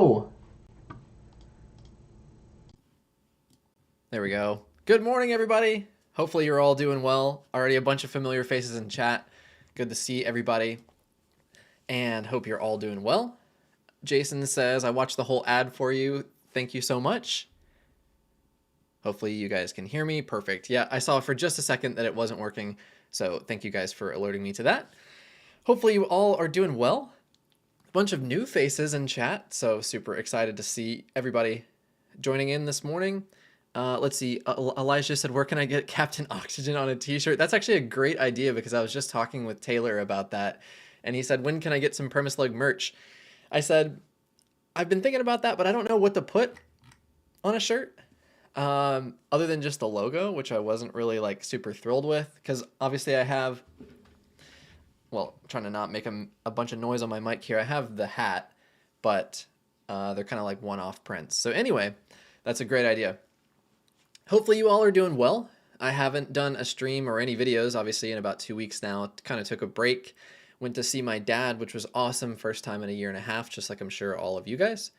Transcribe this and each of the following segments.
Oh, there we go. Good morning, everybody. Hopefully you're all doing well. Already a bunch of familiar faces in chat. Good to see everybody. And hope you're all doing well. Jason says, I watched the whole ad for you. Thank you so much. Hopefully you guys can hear me. Perfect. Yeah, I saw for just a second that it wasn't working. So thank you guys for alerting me to that. Hopefully you all are doing well. A bunch of new faces in chat. So super excited to see everybody joining in this morning. Let's see. Elijah said, where can I get Captain Oxygen on a t-shirt? That's actually a great idea because I was just talking with Taylor about that. And he said, when can I get some Permaslug merch? I said, I've been thinking about that, but I don't know what to put on a shirt. Other than just the logo, which I wasn't really like super thrilled with. Because obviously I have, well, I'm trying to not make a bunch of noise on my mic here. I have the hat, but they're kind of like one-off prints. So anyway, that's a great idea. Hopefully you all are doing well. I haven't done a stream or any videos, obviously, in about 2 weeks now. Kind of took a break. Went to see my dad, which was awesome. First time in a year and a half, just like I'm sure all of you guys.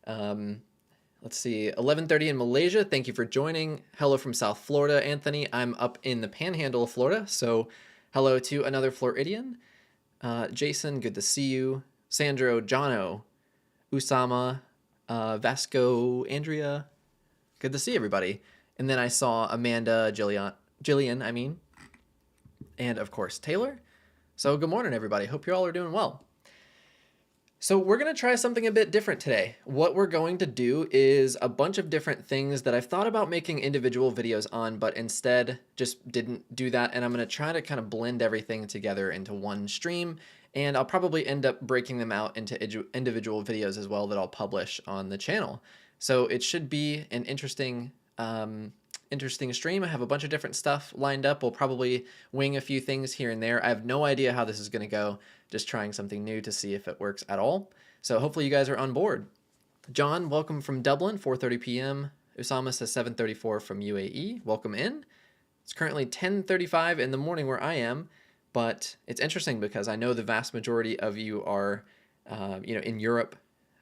Let's see, 11:30 in Malaysia. Thank you for joining. Hello from South Florida, Anthony. I'm up in the Panhandle of Florida, so hello to another Floridian. Jason, good to see you. Sandro, Jono, Usama, Vasco, Andrea. Good to see everybody. And then I saw Amanda, Jillian, and of course Taylor. So good morning, everybody. Hope you all are doing well. So we're going to try something a bit different today. What we're going to do is a bunch of different things that I've thought about making individual videos on, but instead just didn't do that. And I'm going to try to kind of blend everything together into one stream. And I'll probably end up breaking them out into individual videos as well that I'll publish on the channel. So it should be an interesting stream. I have a bunch of different stuff lined up. We'll probably wing a few things here and there. I have no idea how this is going to go. Just trying something new to see if it works at all. So hopefully you guys are on board. John, welcome from Dublin, 4:30 p.m. Usama says 7:34 from UAE. Welcome in. It's currently 10:35 in the morning where I am, but it's interesting because I know the vast majority of you are, in Europe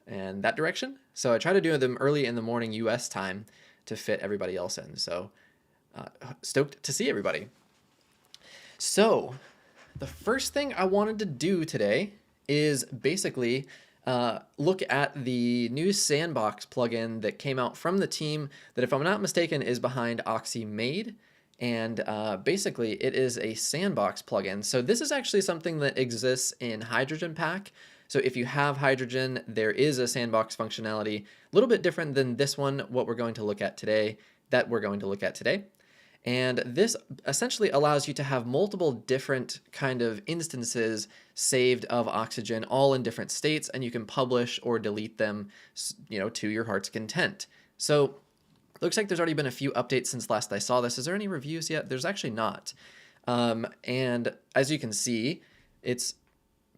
and that direction. So I try to do them early in the morning U.S. time to fit everybody else in. So stoked to see everybody. So the first thing I wanted to do today is basically look at the new Sandbox plugin that came out from the team that, if I'm not mistaken, is behind OxyMade. And basically it is a Sandbox plugin. So this is actually something that exists in Hydrogen Pack. So if you have Hydrogen, there is a Sandbox functionality, a little bit different than this one, what we're going to look at today, And this essentially allows you to have multiple different kind of instances saved of Oxygen, all in different states, and you can publish or delete them, to your heart's content. So it looks like there's already been a few updates since last I saw this. Is there any reviews yet? There's actually not. And as you can see, it's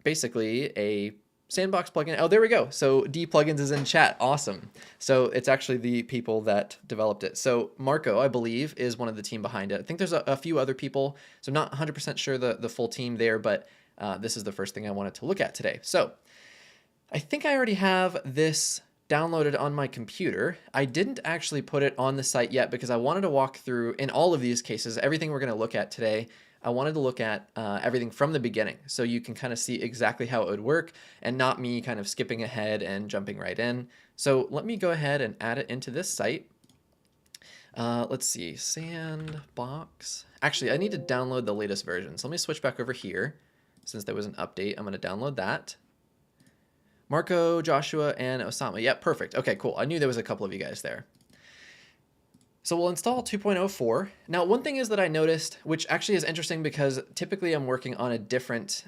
basically a Sandbox plugin. Oh, there we go. So D Plugins is in chat. Awesome. So it's actually the people that developed it. So Marco, I believe, is one of the team behind it. I think there's a few other people. So I'm not 100% sure the full team there, but this is the first thing I wanted to look at today. So I think I already have this downloaded on my computer. I didn't actually put it on the site yet because I wanted to walk through, in all of these cases, everything we're going to look at today. I wanted to look at everything from the beginning so you can kind of see exactly how it would work and not me kind of skipping ahead and jumping right in. So let me go ahead and add it into this site. Let's see, Sandbox. Actually, I need to download the latest version. So let me switch back over here. Since there was an update, I'm going to download that. Marco, Joshua, and Osama. Yeah, perfect. Okay, cool. I knew there was a couple of you guys there. So we'll install 2.04. Now, one thing is that I noticed, which actually is interesting because typically I'm working on a different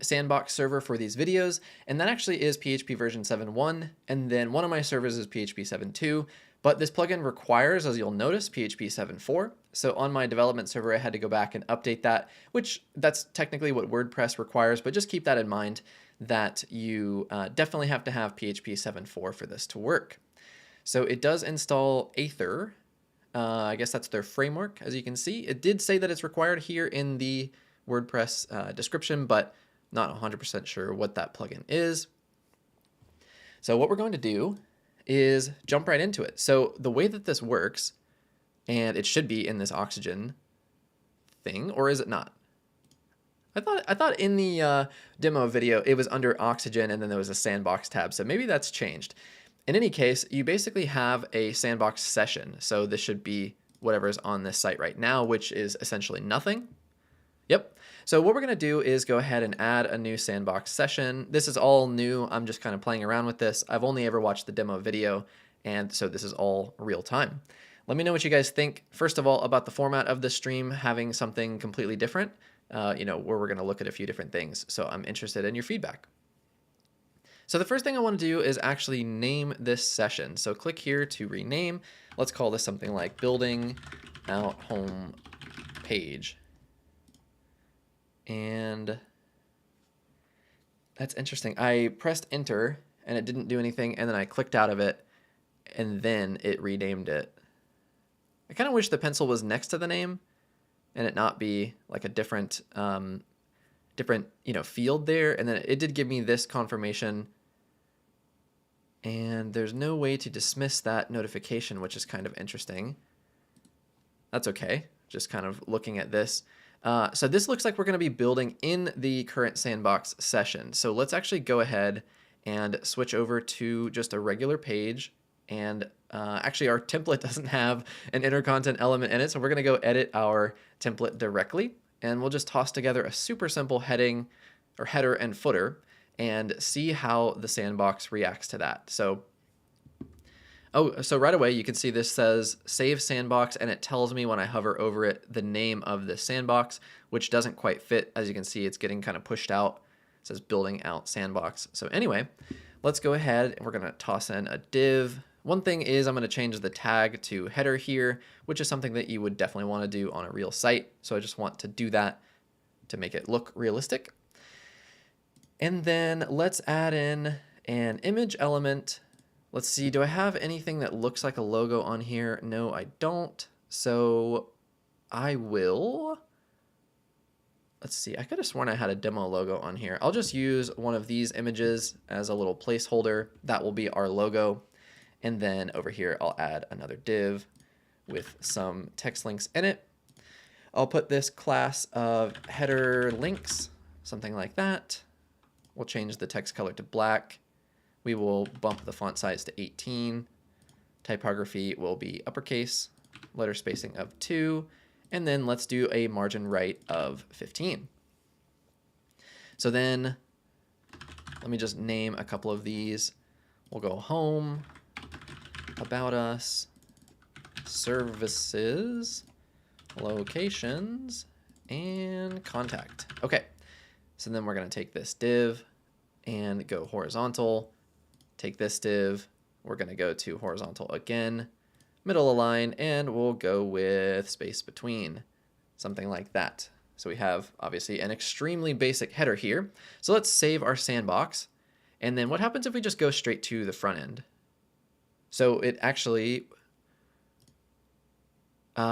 Sandbox server for these videos, and that actually is PHP version 7.1, and then one of my servers is PHP 7.2, but this plugin requires, as you'll notice, PHP 7.4. So on my development server, I had to go back and update that, which that's technically what WordPress requires, but just keep that in mind that you definitely have to have PHP 7.4 for this to work. So it does install Aether. I guess that's their framework, as you can see. It did say that it's required here in the WordPress description, but not 100% sure what that plugin is. So what we're going to do is jump right into it. So the way that this works, and it should be in this oxygen thing, or is it not? I thought in the demo video it was under oxygen and then there was a sandbox tab, so maybe that's changed. In any case, you basically have a sandbox session, so this should be whatever is on this site right now, which is essentially nothing. Yep. So what we're going to do is go ahead and add a new sandbox session. This is all new. I'm just kind of playing around with this. I've only ever watched the demo video, and so this is all real time. Let me know what you guys think, first of all, about the format of the stream having something completely different, where we're going to look at a few different things. So I'm interested in your feedback. So the first thing I want to do is actually name this session. So click here to rename. Let's call this something like building out home page. And that's interesting. I pressed enter and it didn't do anything, and then I clicked out of it and then it renamed it. I kind of wish the pencil was next to the name and it not be like a different field there. And then it did give me this confirmation, and there's no way to dismiss that notification, which is kind of interesting. That's okay. Just kind of looking at this. So this looks like we're going to be building in the current sandbox session. So let's actually go ahead and switch over to just a regular page. And actually our template doesn't have an inner content element in it, so we're going to go edit our template directly. And we'll just toss together a super simple header and footer and see how the sandbox reacts to that. So right away you can see this says save sandbox, and it tells me when I hover over it the name of the sandbox, which doesn't quite fit. As you can see, it's getting kind of pushed out. It says building out sandbox. So anyway, let's go ahead and we're going to toss in a div. One thing is I'm going to change the tag to header here, which is something that you would definitely want to do on a real site. So I just want to do that to make it look realistic. And then let's add in an image element. Let's see, do I have anything that looks like a logo on here? No, I don't. So I will. Let's see, I could have sworn I had a demo logo on here. I'll just use one of these images as a little placeholder. That will be our logo. And then over here, I'll add another div with some text links in it. I'll put this class of header links, something like that. We'll change the text color to black. We will bump the font size to 18. Typography will be uppercase, letter spacing of 2, and then let's do a margin right of 15. So then let me just name a couple of these. We'll go home, about us, services, locations, and contact. Okay, so then we're going to take this div and go horizontal. Take this div, we're going to go to horizontal again, middle align, and we'll go with space between, something like that. So we have obviously an extremely basic header here. So let's save our sandbox. And then what happens if we just go straight to the front end? So it actually, it's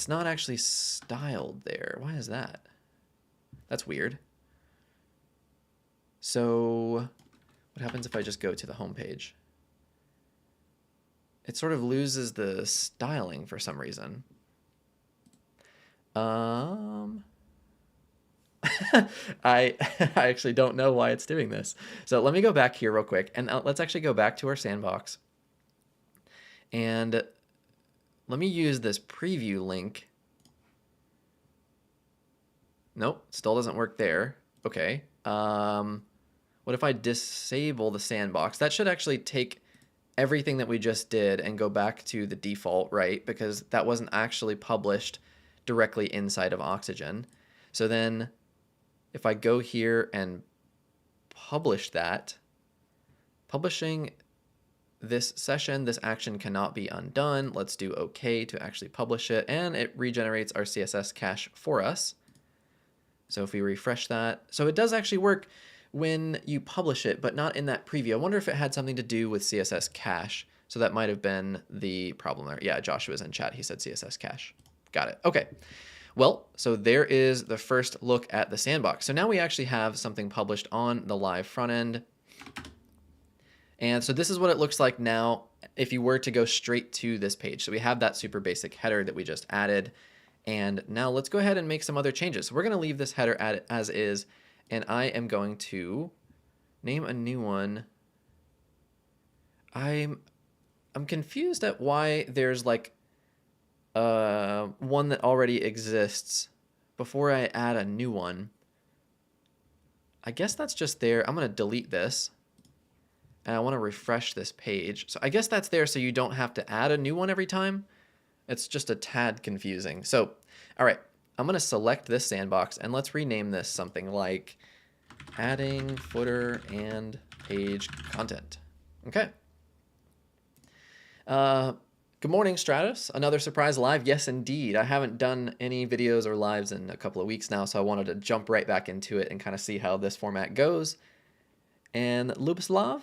not actually styled there. Why is that? That's weird. So what happens if I just go to the home page? It sort of loses the styling for some reason. I actually don't know why it's doing this. So let me go back here real quick, and let's actually go back to our sandbox. And let me use this preview link. Nope, still doesn't work there. Okay. What if I disable the sandbox? That should actually take everything that we just did and go back to the default, right? Because that wasn't actually published directly inside of Oxygen. So then if I go here and publish that, publishing this session, this action cannot be undone. Let's do OK to actually publish it, and it regenerates our CSS cache for us. So if we refresh that, so it does actually work when you publish it, but not in that preview. I wonder if it had something to do with CSS cache. So that might have been the problem there. Yeah, Joshua's in chat. He said CSS cache. Got it. Okay. Well, so there is the first look at the sandbox. So now we actually have something published on the live front end. And so this is what it looks like now if you were to go straight to this page. So we have that super basic header that we just added. And now let's go ahead and make some other changes. So we're going to leave this header as is, and I am going to name a new one. I'm confused at why there's like one that already exists before I add a new one. I guess that's just there. I'm going to delete this. And I want to refresh this page. So I guess that's there so you don't have to add a new one every time. It's just a tad confusing. So, all right, I'm going to select this sandbox and let's rename this something like adding footer and page content. Okay. Good morning, Stratus. Another surprise live. Yes, indeed. I haven't done any videos or lives in a couple of weeks now, so I wanted to jump right back into it and kind of see how this format goes. And Lubislav,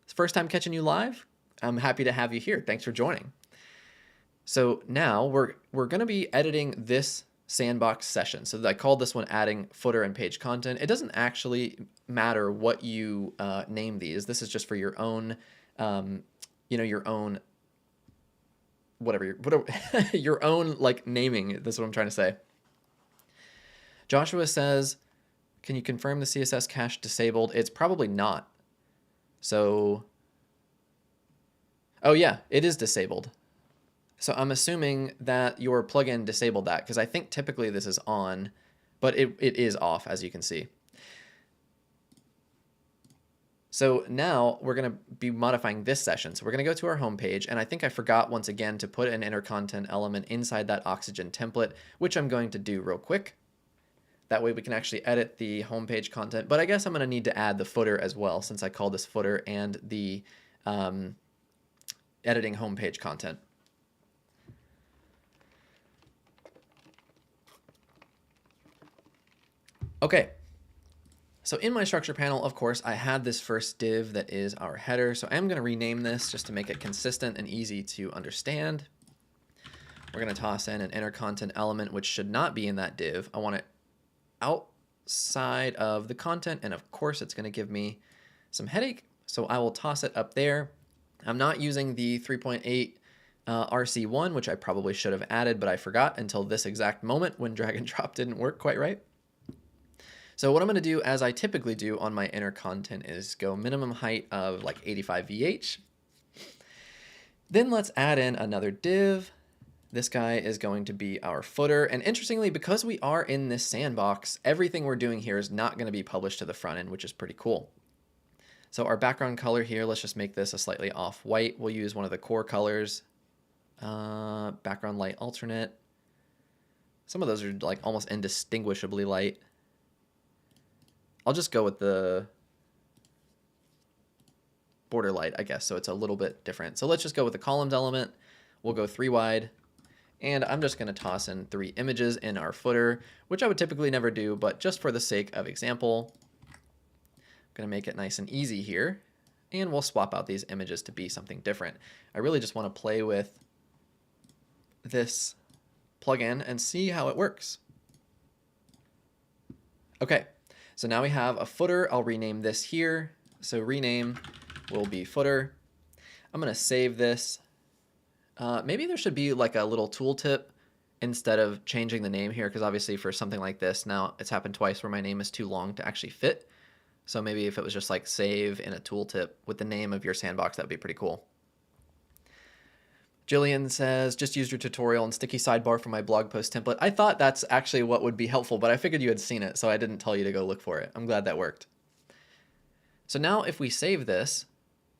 it's first time catching you live. I'm happy to have you here. Thanks for joining. So now we're going to be editing this sandbox session. So I called this one adding footer and page content. It doesn't actually matter what you name these. This is just for your own, your own, whatever your own like naming. That's what I'm trying to say. Joshua says, can you confirm the CSS cache disabled? It's probably not. So, oh yeah, it is disabled. So I'm assuming that your plugin disabled that because I think typically this is on, but it is off, as you can see. So now we're going to be modifying this session. So we're going to go to our home page, and I think I forgot once again to put an inner content element inside that Oxygen template, which I'm going to do real quick. That way we can actually edit the homepage content, but I guess I'm going to need to add the footer as well since I call this footer and the editing homepage content. Okay, so in my structure panel, of course, I had this first div that is our header, so I'm going to rename this just to make it consistent and easy to understand. We're going to toss in an inner content element, which should not be in that div. I want it outside of the content, and of course it's going to give me some headache, so I will toss it up there. I'm not using the 3.8 RC1, which I probably should have added, but I forgot until this exact moment when drag and drop didn't work quite right. So what I'm going to do, as I typically do on my inner content, is go minimum height of like 85 VH. Then let's add in another div. This guy is going to be our footer. And interestingly, because we are in this sandbox, everything we're doing here is not going to be published to the front end, which is pretty cool. So our background color here, let's just make this a slightly off-white. We'll use one of the core colors. Background light alternate. Some of those are like almost indistinguishably light. I'll just go with the border light, I guess, so it's a little bit different. So let's just go with the columns element. We'll go 3 wide. And I'm just going to toss in 3 images in our footer, which I would typically never do, but just for the sake of example, I'm going to make it nice and easy here. And we'll swap out these images to be something different. I really just want to play with this plugin and see how it works. Okay, so now we have a footer. I'll rename this here. So rename will be footer. I'm going to save this. Maybe there should be like a little tooltip instead of changing the name here, because obviously for something like this, now it's happened twice where my name is too long to actually fit. So maybe if it was just like save in a tooltip with the name of your sandbox, that would be pretty cool. Jillian says, just used your tutorial and sticky sidebar for my blog post template. I thought that's actually what would be helpful, but I figured you had seen it, so I didn't tell you to go look for it. I'm glad that worked. So now if we save this,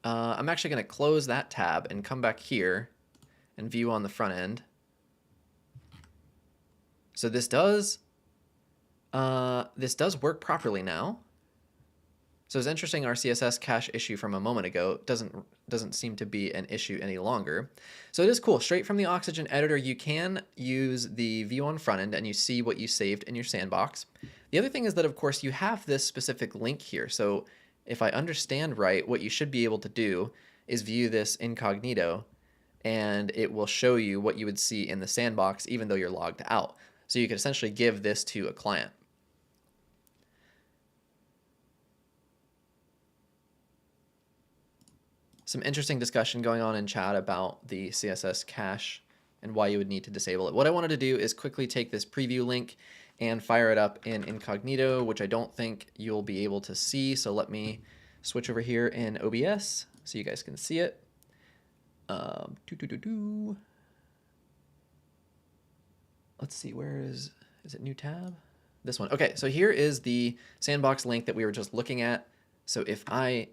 I'm actually going to close that tab and come back here and view on the front end. So this does work properly now. So it's interesting, our CSS cache issue from a moment ago doesn't seem to be an issue any longer. So it is cool. Straight from the Oxygen editor, you can use the view on front end and you see what you saved in your sandbox. The other thing is that, of course, you have this specific link here. So if I understand right, what you should be able to do is view this incognito, and it will show you what you would see in the sandbox even though you're logged out. So you could essentially give this to a client. Some interesting discussion going on in chat about the CSS cache and why you would need to disable it. What I wanted to do is quickly take this preview link and fire it up in incognito, which I don't think you'll be able to see. So let me switch over here in OBS so you guys can see it. Let's see, where is it new tab? This one. Okay, so here is the sandbox link that we were just looking at. So if I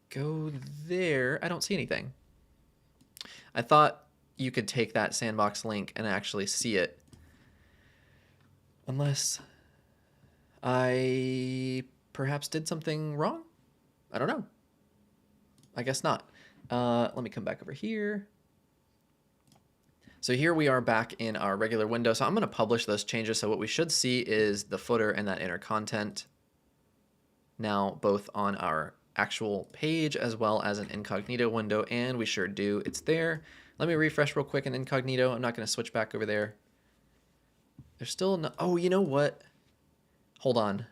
go there, I don't see anything. I thought you could take that sandbox link and actually see it. Unless I perhaps did something wrong? I don't know. I guess not. Let me come back over here. So here we are back in our regular window. So I'm going to publish those changes. So what we should see is the footer and that inner content now both on our actual page as well as an incognito window, and we sure do. It's there. Let me refresh real quick in incognito. I'm not going to switch back over there. There's still no, oh, you know what? Hold on.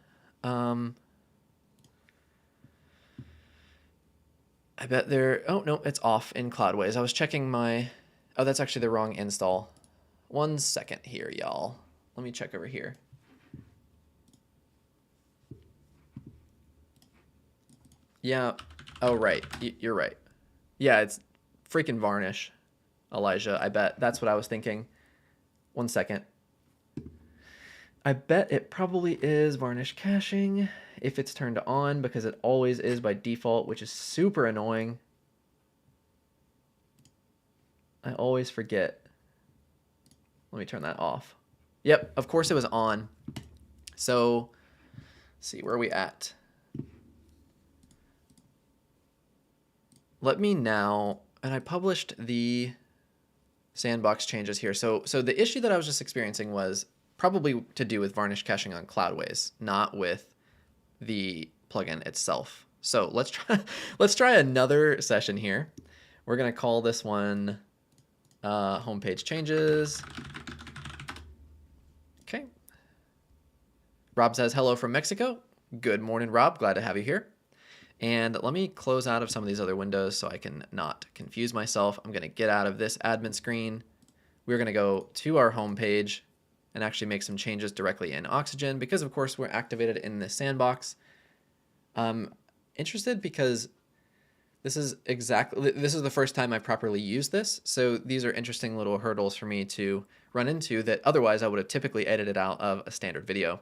I bet there, oh no, it's off in Cloudways. I was checking my, oh, that's actually the wrong install. 1 second here, y'all. Let me check over here. Yeah, oh, right, you're right. Yeah, it's freaking Varnish, Elijah, I bet. That's what I was thinking. 1 second. I bet it probably is Varnish caching if it's turned on, because it always is by default, which is super annoying. I always forget. Let me turn that off. Yep, of course it was on. So, let's see, where are we at? Let me now, and I published the sandbox changes here. So the issue that I was just experiencing was probably to do with Varnish caching on Cloudways, not with the plugin itself. So let's try another session here. We're gonna call this one homepage changes. Okay. Rob says hello from Mexico. Good morning, Rob. Glad to have you here. And let me close out of some of these other windows so I can not confuse myself. I'm gonna get out of this admin screen. We're gonna go to our home page and actually make some changes directly in Oxygen because of course we're activated in this sandbox. I'm interested because this is the first time I properly used this. So these are interesting little hurdles for me to run into that otherwise I would have typically edited out of a standard video.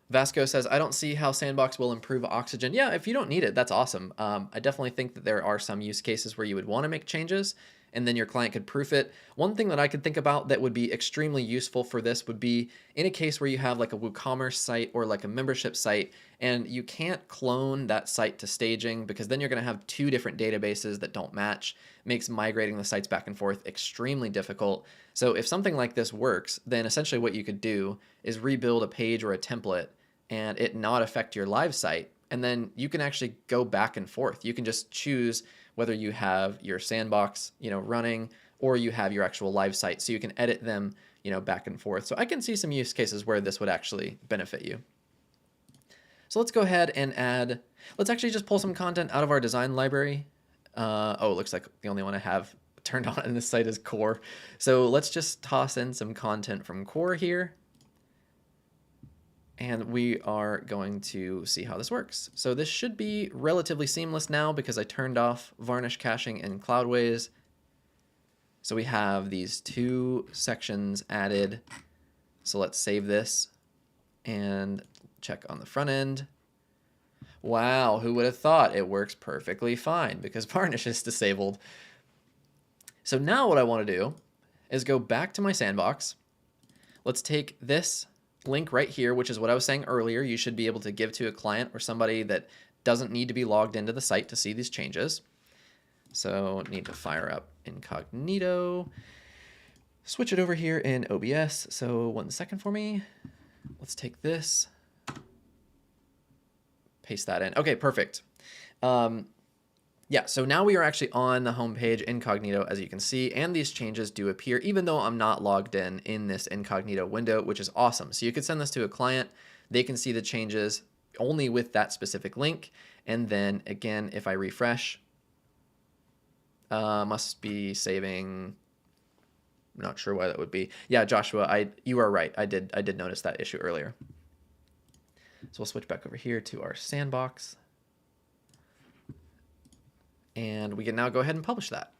Vasco says, I don't see how Sandbox will improve Oxygen. Yeah, if you don't need it, that's awesome. I definitely think that there are some use cases where you would want to make changes and then your client could proof it. One thing that I could think about that would be extremely useful for this would be in a case where you have like a WooCommerce site or like a membership site and you can't clone that site to staging because then you're going to have two different databases that don't match. Makes migrating the sites back and forth extremely difficult. So if something like this works, then essentially what you could do is rebuild a page or a template and it not affect your live site. And then you can actually go back and forth. You can just choose whether you have your sandbox, running or you have your actual live site. So you can edit them, back and forth. So I can see some use cases where this would actually benefit you. So let's go ahead and let's actually just pull some content out of our design library. Oh, it looks like the only one I have turned on in this site is Core. So let's just toss in some content from Core here. And we are going to see how this works. So this should be relatively seamless now because I turned off Varnish caching in Cloudways. So we have these two sections added. So let's save this and check on the front end. Wow, who would have thought? It works perfectly fine because Varnish is disabled. So now what I want to do is go back to my sandbox. Let's take this link right here, which is what I was saying earlier. You should be able to give to a client or somebody that doesn't need to be logged into the site to see these changes. So need to fire up incognito, switch it over here in OBS. So 1 second for me. Let's take this, paste that in. Okay, perfect. Yeah, so now we are actually on the home page incognito, as you can see, and these changes do appear even though I'm not logged in this incognito window, which is awesome. So you could send this to a client, they can see the changes only with that specific link, and then again, if I refresh, must be saving. I'm not sure why that would be. Yeah, Joshua, you are right. I did notice that issue earlier. So we'll switch back over here to our sandbox. And we can now go ahead and publish that.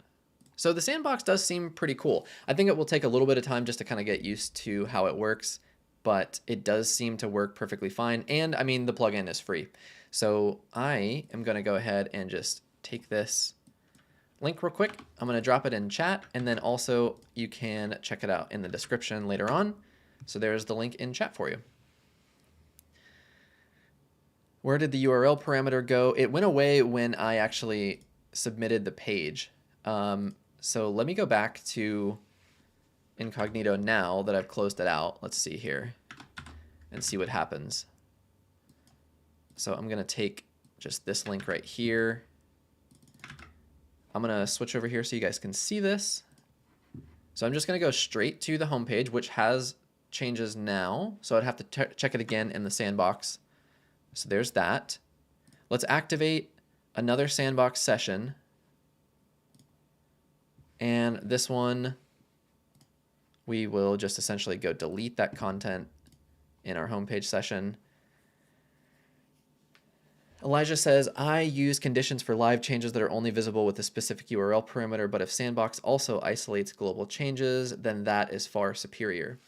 So the sandbox does seem pretty cool. I think it will take a little bit of time just to kind of get used to how it works, but it does seem to work perfectly fine. And I mean, the plugin is free. So I am going to go ahead and just take this link real quick. I'm going to drop it in chat, and then also you can check it out in the description later on. So there's the link in chat for you. Where did the URL parameter go? It went away when I actually submitted the page. So let me go back to incognito now that I've closed it out. Let's see here and see what happens. So I'm going to take just this link right here. I'm going to switch over here so you guys can see this. So I'm just going to go straight to the home page, which has changes now. So I'd have to check it again in the sandbox. So there's that. Let's activate another sandbox session. And this one, we will just essentially go delete that content in our homepage session. Elijah says, I use conditions for live changes that are only visible with a specific URL parameter, but if Sandbox also isolates global changes, then that is far superior.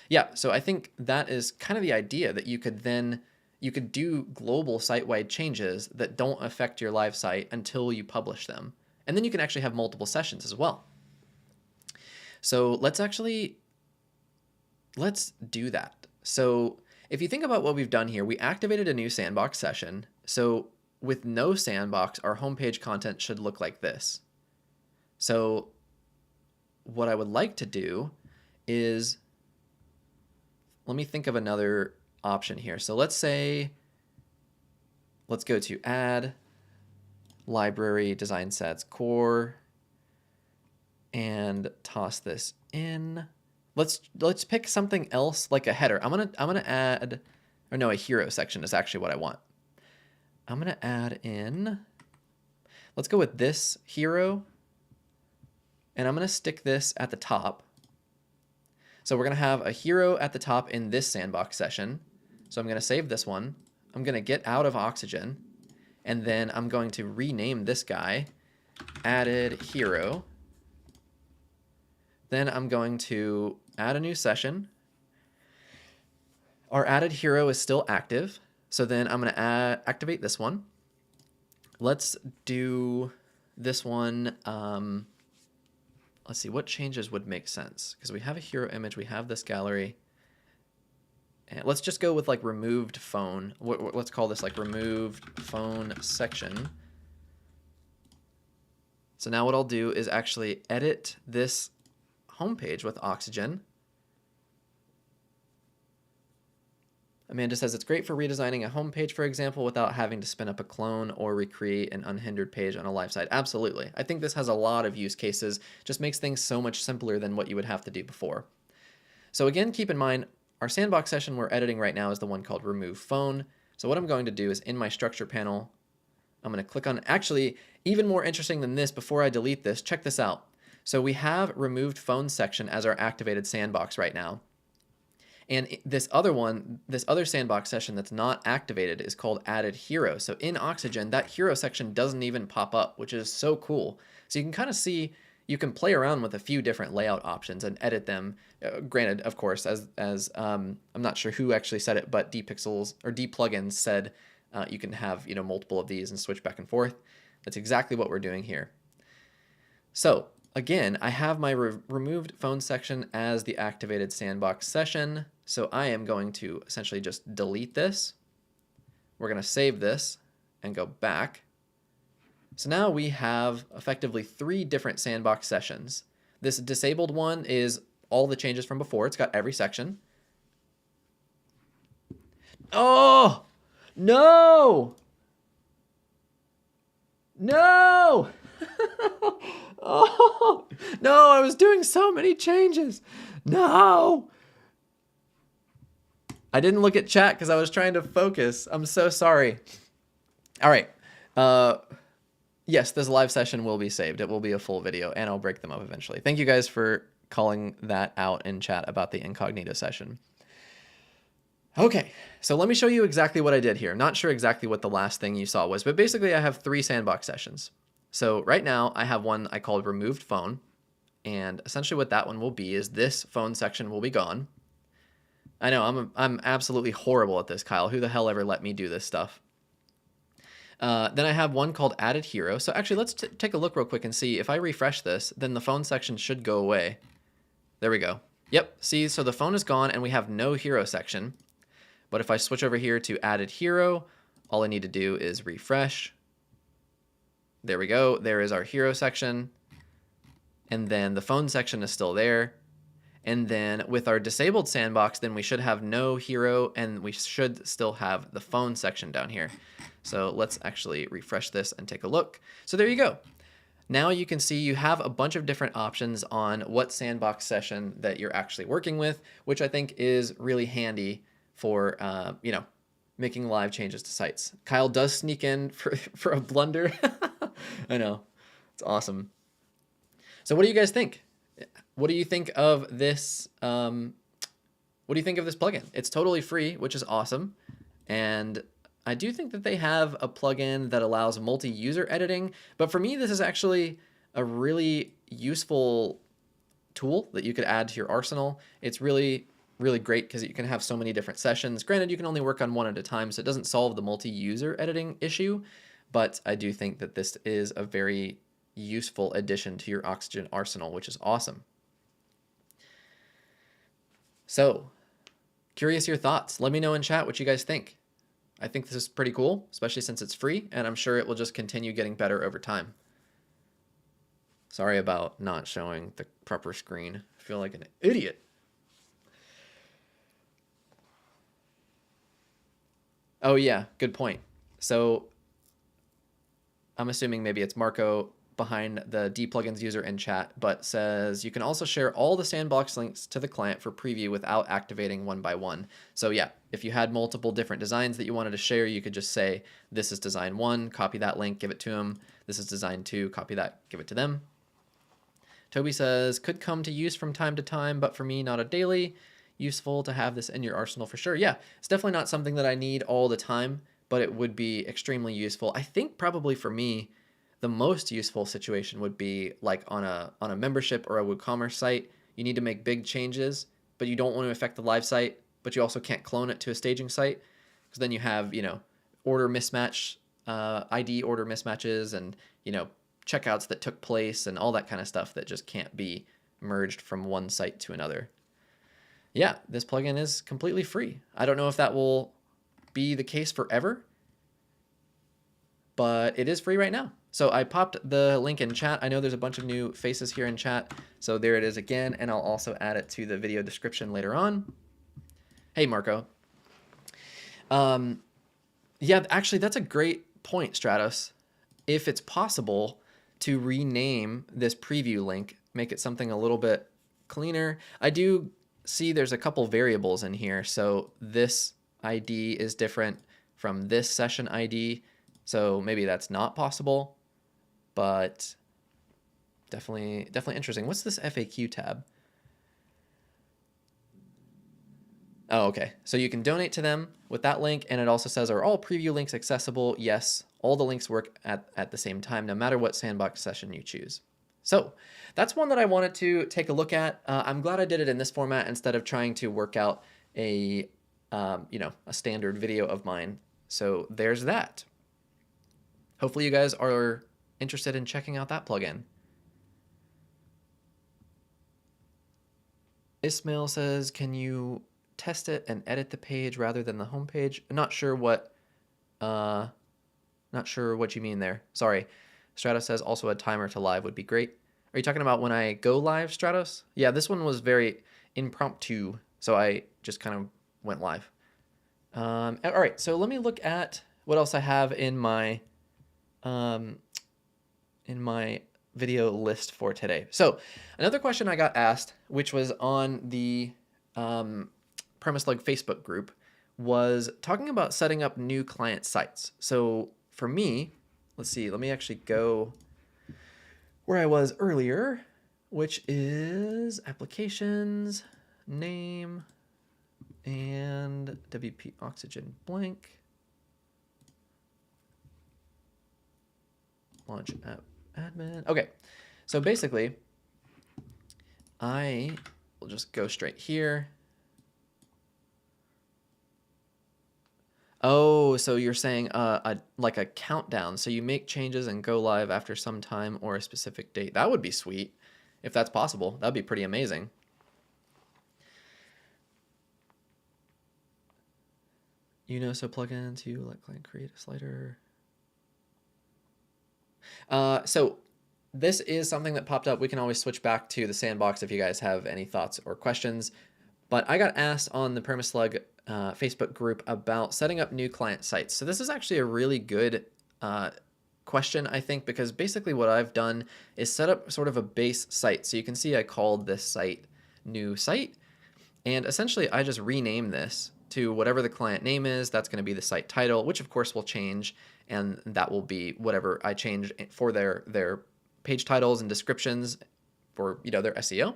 Yeah, so I think that is kind of the idea, that you could do global site-wide changes that don't affect your live site until you publish them. And then you can actually have multiple sessions as well. So let's do that. So if you think about what we've done here, we activated a new sandbox session. So with no sandbox, our homepage content should look like this. So what I would like to do is, let me think of another option here. So let's go to add library design sets core and toss this in. Let's pick something else like a header. I'm gonna add, or no, a hero section is actually what I want. I'm gonna add in, let's go with this hero, and I'm gonna stick this at the top. So we're gonna have a hero at the top in this sandbox session. So I'm gonna save this one. I'm gonna get out of Oxygen, and then I'm going to rename this guy added hero. Then I'm going to add a new session. Our added hero is still active. So then I'm going to activate this one. Let's do this one. Let's see, what changes would make sense? Because we have a hero image, we have this gallery. And let's just go with like removed phone. Let's call this like removed phone section. So now what I'll do is actually edit this homepage with Oxygen. Amanda says it's great for redesigning a homepage, for example, without having to spin up a clone or recreate an unhindered page on a live site. Absolutely. I think this has a lot of use cases, just makes things so much simpler than what you would have to do before. So again, keep in mind, our sandbox session we're editing right now is the one called remove phone. So what I'm going to do is in my structure panel, I'm going to click on, actually, even more interesting than this, before I delete this, check this out. So we have removed phone section as our activated sandbox right now. And this other sandbox session that's not activated is called added hero. So in Oxygen, that hero section doesn't even pop up, which is so cool. So you can kind of see, you can play around with a few different layout options and edit them. Granted, of course, as I'm not sure who actually said it, but dpixels or dplugins said you can have multiple of these and switch back and forth. That's exactly what we're doing here. So again, I have my removed phone section as the activated sandbox session. So I am going to essentially just delete this. We're going to save this and go back. So now we have effectively 3 different sandbox sessions. This disabled one is all the changes from before. It's got every section. Oh, no! No! Oh, no, I was doing so many changes. No! I didn't look at chat because I was trying to focus. I'm so sorry. All right. Yes, this live session will be saved. It will be a full video, and I'll break them up eventually. Thank you guys for calling that out in chat about the incognito session. Okay, so let me show you exactly what I did here. I'm not sure exactly what the last thing you saw was, but basically I have 3 sandbox sessions. So right now I have one I called removed phone, and essentially what that one will be is this phone section will be gone. I know I'm absolutely horrible at this, Kyle. Who the hell ever let me do this stuff? Then I have one called added hero. So actually let's take a look real quick and see if I refresh this, then the phone section should go away. There we go. Yep, see, so the phone is gone and we have no hero section. But if I switch over here to added hero, all I need to do is refresh. There we go. There is our hero section. And then the phone section is still there. And then with our disabled sandbox, then we should have no hero and we should still have the phone section down here. So let's actually refresh this and take a look. So there you go. Now you can see you have a bunch of different options on what sandbox session that you're actually working with, which I think is really handy for, making live changes to sites. Kyle does sneak in for a blunder. I know. It's awesome. So what do you guys think? What do you think of this? What do you think of this plugin? It's totally free, which is awesome. And I do think that they have a plugin that allows multi-user editing. But for me, this is actually a really useful tool that you could add to your arsenal. It's really great because you can have so many different sessions. Granted, you can only work on one at a time, so it doesn't solve the multi-user editing issue. But I do think that this is a very useful addition to your Oxygen arsenal, which is awesome. So, curious your thoughts. Let me know in chat what you guys think. I think this is pretty cool, especially since it's free, and I'm sure it will just continue getting better over time. Sorry about not showing the proper screen. I feel like an idiot. Oh yeah, good point. So I'm assuming maybe it's Marco behind the dplugins user in chat, but says you can also share all the sandbox links to the client for preview without activating one by one. So yeah, if you had multiple different designs that you wanted to share, you could just say, this is design 1, copy that link, give it to them. This is design 2, copy that, give it to them. Toby says, could come to use from time to time, but for me, not a daily. Useful to have this in your arsenal for sure. Yeah, it's definitely not something that I need all the time, but it would be extremely useful. I think probably for me, the most useful situation would be like on a membership or a WooCommerce site. You need to make big changes, but you don't want to affect the live site, but you also can't clone it to a staging site, because then you have, order mismatch, ID order mismatches, and, checkouts that took place and all that kind of stuff that just can't be merged from one site to another. Yeah, this plugin is completely free. I don't know if that will be the case forever, but it is free right now. So I popped the link in chat. I know there's a bunch of new faces here in chat. So there it is again, and I'll also add it to the video description later on. Hey, Marco. Yeah, actually, that's a great point, Stratos. If it's possible to rename this preview link, make it something a little bit cleaner. I do see there's a couple variables in here. So this ID is different from this session ID. So maybe that's not possible, but definitely interesting. What's this FAQ tab? Oh, okay. So you can donate to them with that link, and it also says, are all preview links accessible? Yes, all the links work at the same time, no matter what sandbox session you choose. So that's one that I wanted to take a look at. I'm glad I did it in this format instead of trying to work out a standard video of mine. So there's that. Hopefully you guys are interested in checking out that plugin. Ismail says, can you test it and edit the page rather than the home page? I'm not sure what you mean there. Sorry. Stratos says also a timer to live would be great. Are you talking about when I go live, Stratos? Yeah, this one was very impromptu, so I just kind of went live. All right, so let me look at what else I have in my in my video list for today. So another question I got asked, which was on the PremisLug Facebook group, was talking about setting up new client sites. So for me, let's see, let me actually go where I was earlier, which is applications, name, and WP Oxygen blank. Launch app admin. Okay, so basically, I will just go straight here. Oh, so you're saying like a countdown. So you make changes and go live after some time or a specific date. That would be sweet if that's possible. That'd be pretty amazing. So plugins, you let client create a slider. So this is something that popped up. We can always switch back to the sandbox if you guys have any thoughts or questions. But I got asked on the PremisLug Facebook group about setting up new client sites. So this is actually a really good question, I think, because basically what I've done is set up sort of a base site. So you can see I called this site new site. And essentially I just rename this to whatever the client name is. That's going to be the site title, which of course will change. And that will be whatever I change for their page titles and descriptions for their SEO.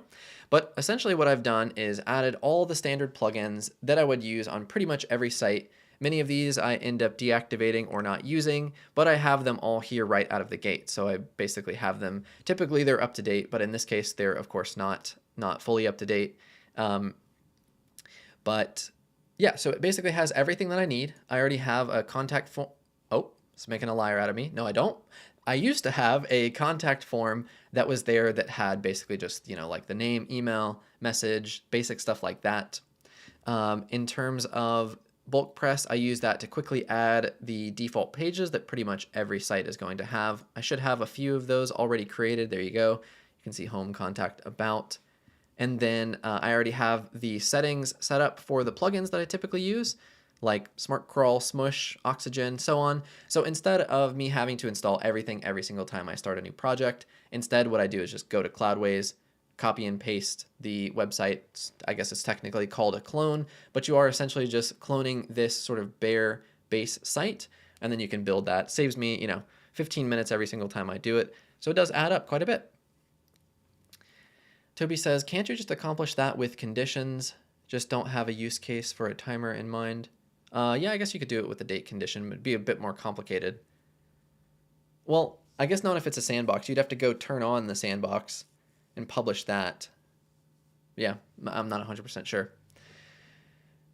But essentially what I've done is added all the standard plugins that I would use on pretty much every site. Many of these I end up deactivating or not using, but I have them all here right out of the gate. So I basically have them, typically they're up to date, but in this case they're of course not fully up to date. But yeah, so it basically has everything that I need. I already have a contact form. Oh, it's making a liar out of me. No, I don't. I used to have a contact form that was there that had basically just, like the name, email, message, basic stuff like that. In terms of bulk press, I use that to quickly add the default pages that pretty much every site is going to have. I should have a few of those already created. There you go. You can see home, contact, about. And then I already have the settings set up for the plugins that I typically use, like Smart Crawl, Smush, Oxygen, so on. So instead of me having to install everything every single time I start a new project, instead what I do is just go to Cloudways, copy and paste the website. I guess it's technically called a clone, but you are essentially just cloning this sort of bare base site, and then you can build that. Saves me, 15 minutes every single time I do it. So it does add up quite a bit. Toby says, can't you just accomplish that with conditions? Just don't have a use case for a timer in mind. Yeah, I guess you could do it with a date condition. It'd be a bit more complicated. Well, I guess not if it's a sandbox. You'd have to go turn on the sandbox and publish that. Yeah, I'm not 100% sure.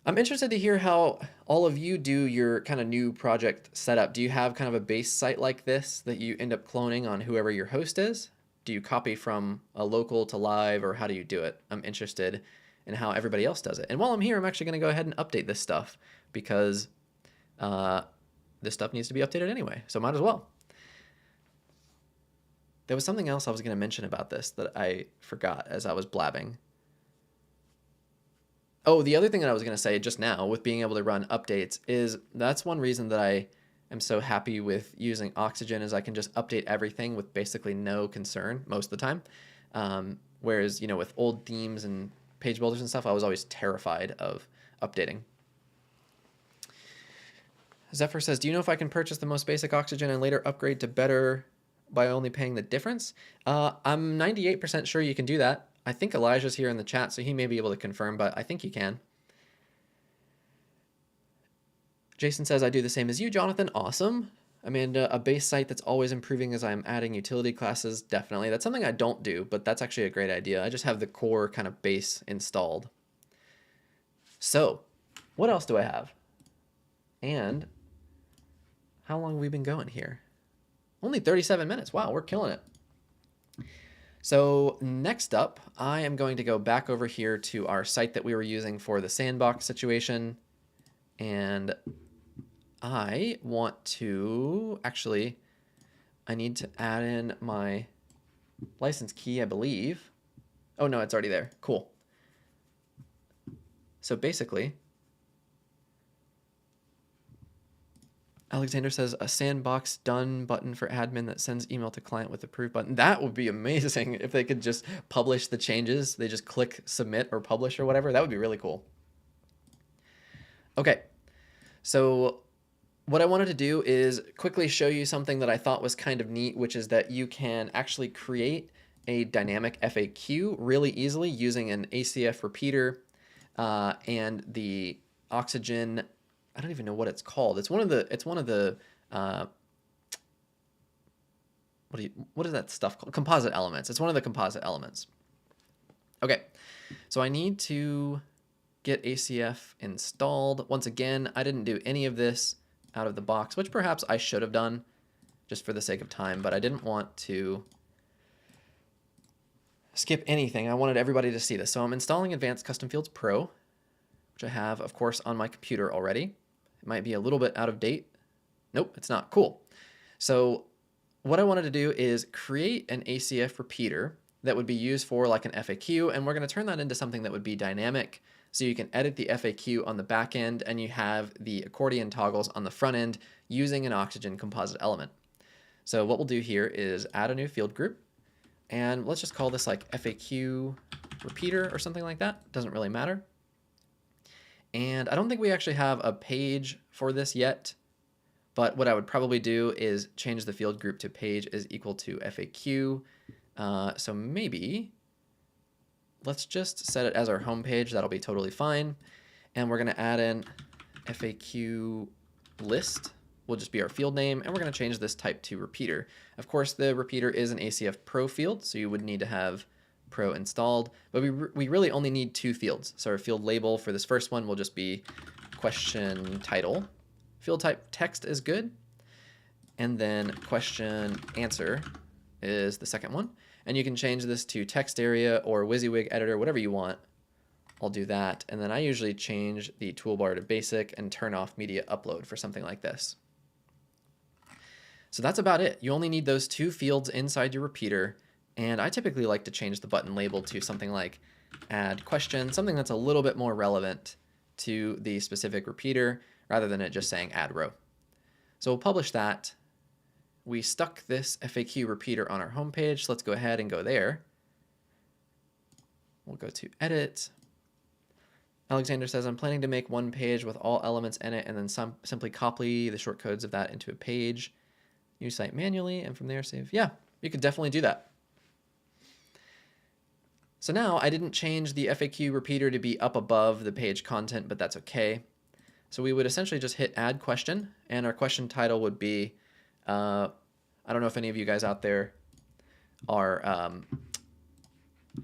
I'm interested to hear how all of you do your kind of new project setup. Do you have kind of a base site like this that you end up cloning on whoever your host is? Do you copy from a local to live, or how do you do it? I'm interested in how everybody else does it. And while I'm here, I'm actually going to go ahead and update this stuff because this stuff needs to be updated anyway, so might as well. There was something else I was going to mention about this that I forgot as I was blabbing. Oh, the other thing that I was going to say just now with being able to run updates is that's one reason that I am so happy with using Oxygen is I can just update everything with basically no concern most of the time. Whereas, with old themes and page builders and stuff, I was always terrified of updating. Zephyr says, do you know if I can purchase the most basic Oxygen and later upgrade to better by only paying the difference? I'm 98% sure you can do that. I think Elijah's here in the chat, so he may be able to confirm, but I think you can. Jason says, I do the same as you, Jonathan. Awesome. Amanda, a base site that's always improving as I'm adding utility classes. Definitely. That's something I don't do, but that's actually a great idea. I just have the core kind of base installed. So what else do I have? And how long have we been going here? Only 37 minutes. Wow, we're killing it. So next up, I am going to go back over here to our site that we were using for the sandbox situation. And I want to, actually, I need to add in my license key, I believe. Oh no, it's already there. Cool. So basically, Alexander says a Sandbox done button for admin that sends email to client with approve button. That would be amazing if they could just publish the changes. They just click submit or publish or whatever. That would be really cool. Okay, so what I wanted to do is quickly show you something that I thought was kind of neat, which is that you can actually create a dynamic FAQ really easily using an ACF repeater and the Oxygen. I don't even know what it's called. It's one of the what is that stuff called? Composite elements. It's one of the composite elements. Okay, so I need to get ACF installed. Once again, I didn't do any of this out of the box, which perhaps I should have done just for the sake of time, but I didn't want to skip anything. I wanted everybody to see this. So I'm installing Advanced Custom Fields Pro, which I have, of course, on my computer already. It might be a little bit out of date. Nope, it's not. Cool. So what I wanted to do is create an ACF repeater that would be used for like an FAQ, and we're going to turn that into something that would be dynamic. So you can edit the FAQ on the back end, and you have the accordion toggles on the front end using an Oxygen composite element. So what we'll do here is add a new field group, and let's just call this like FAQ repeater or something like that. Doesn't really matter. And I don't think we actually have a page for this yet, but what I would probably do is change the field group to page is equal to FAQ. So maybe let's just set it as our home page. That'll be totally fine. And we're going to add in FAQ list will just be our field name, and we're going to change this type to repeater. Of course, the repeater is an ACF Pro field, so you would need to have Pro installed, but we really only need two fields. So our field label for this first one will just be question title. Field type text is good, and then question answer is the second one. And you can change this to text area or WYSIWYG editor, whatever you want. I'll do that, and then I usually change the toolbar to basic and turn off media upload for something like this. So that's about it. You only need those two fields inside your repeater, and I typically like to change the button label to something like add question, something that's a little bit more relevant to the specific repeater rather than it just saying add row. So we'll publish that. We stuck this FAQ repeater on our home page. So let's go ahead and go there. We'll go to edit. Alexander says, I'm planning to make one page with all elements in it and then simply copy the shortcodes of that into a page. New site manually, and from there save. Yeah, you could definitely do that. So now I didn't change the FAQ repeater to be up above the page content, but that's okay. So we would essentially just hit add question, and our question title would be, I don't know if any of you guys out there are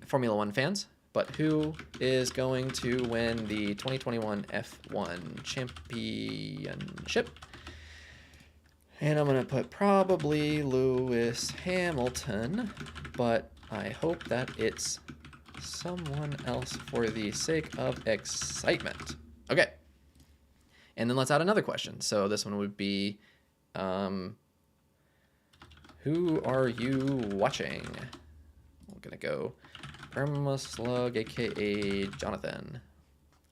Formula One fans, but who is going to win the 2021 F1 championship? And I'm going to put probably Lewis Hamilton, but I hope that it's someone else for the sake of excitement. Okay. And then let's add another question. So this one would be, who are you watching? I'm going to go Permaslug, aka Jonathan.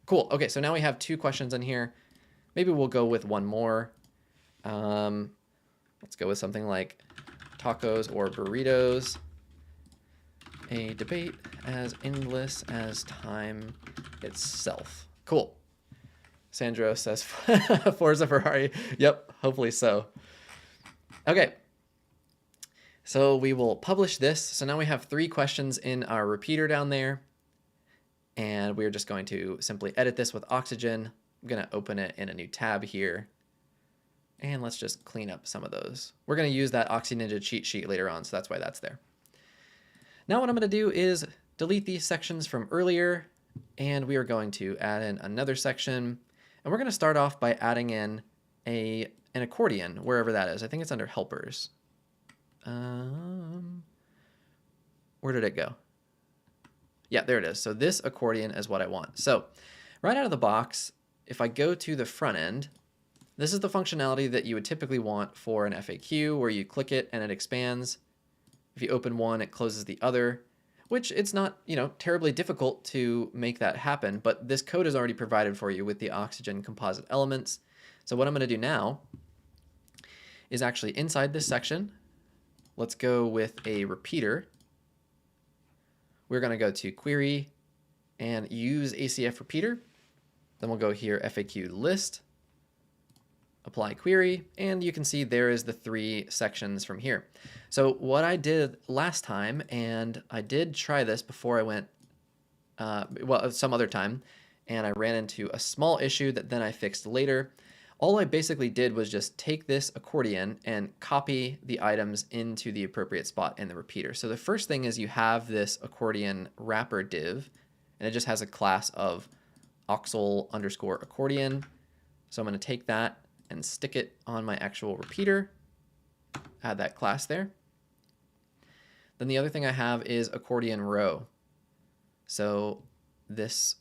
Cool. Okay, so now we have two questions in here. Maybe we'll go with one more. Let's go with something like tacos or burritos. A debate as endless as time itself. Cool. Sandro says Forza Ferrari. Yep, hopefully so. Okay. So we will publish this. So now we have three questions in our repeater down there. And we're just going to simply edit this with Oxygen. I'm going to open it in a new tab here. And let's just clean up some of those. We're going to use that OxyNinja cheat sheet later on, so that's why that's there. Now what I'm going to do is delete these sections from earlier, and we are going to add in another section. And we're going to start off by adding in an accordion, wherever that is. I think it's under helpers. Where did it go? Yeah, there it is. So this accordion is what I want. So right out of the box, if I go to the front end, this is the functionality that you would typically want for an FAQ, where you click it and it expands. If you open one, it closes the other, which it's not, terribly difficult to make that happen, but this code is already provided for you with the Oxygen composite elements. So what I'm going to do now is actually inside this section. Let's go with a repeater. We're going to go to query and use ACF repeater. Then we'll go here, FAQ list, apply query, and you can see there is the 3 sections from here. So what I did last time, and I did try this before I went, well, some other time, and I ran into a small issue that then I fixed later. All I basically did was just take this accordion and copy the items into the appropriate spot in the repeater. So the first thing is you have this accordion wrapper div, and it just has a class of oxyl_accordion. So I'm going to take that and stick it on my actual repeater, add that class there. Then the other thing I have is accordion row. So this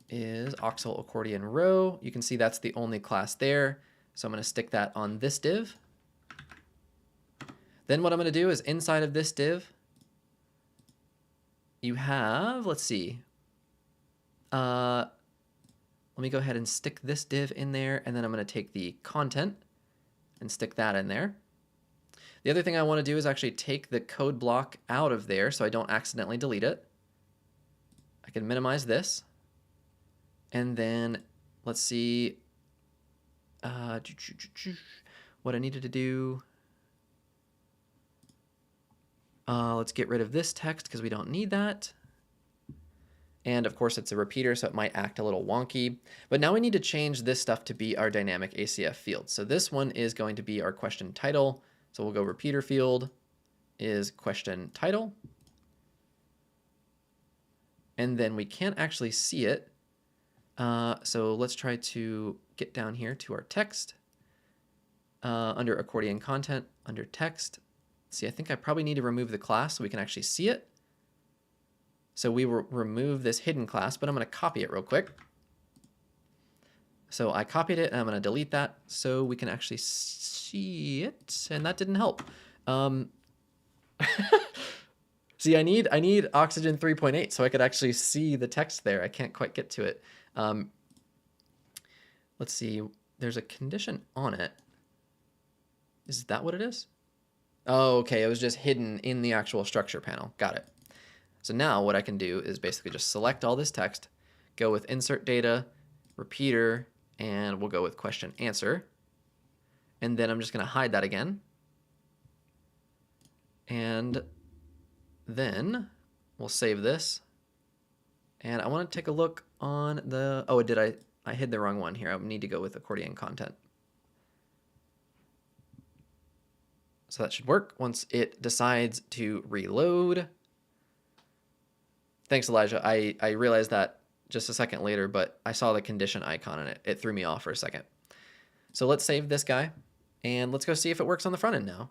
is oxyl_accordion row. You can see that's the only class there. So I'm going to stick that on this div. Then what I'm going to do is inside of this div, you have, let's see, let me go ahead and stick this div in there, and then I'm going to take the content and stick that in there. The other thing I want to do is actually take the code block out of there so I don't accidentally delete it. I can minimize this. And then let's see what I needed to do. Let's get rid of this text because we don't need that. And of course it's a repeater, so it might act a little wonky. But now we need to change this stuff to be our dynamic ACF field. So this one is going to be our question title. So we'll go repeater field is question title. And then we can't actually see it. So let's try to get down here to our text. Under accordion content, under text. See, I think I probably need to remove the class so we can actually see it. So we will remove this hidden class, but I'm going to copy it real quick. So I copied it, and I'm going to delete that so we can actually see it, and that didn't help. See, I need Oxygen 3.8 so I could actually see the text there. I can't quite get to it. Let's see. There's a condition on it. Is that what it is? Oh, okay. It was just hidden in the actual structure panel. Got it. So now what I can do is basically just select all this text, go with insert data, repeater, and we'll go with question answer. And then I'm just going to hide that again. And then we'll save this. And I want to take a look on the, oh, I hid the wrong one here. I need to go with accordion content. So that should work once it decides to reload. Thanks, Elijah. I realized that just a second later, but I saw the condition icon and it threw me off for a second. So let's save this guy and let's go see if it works on the front end now.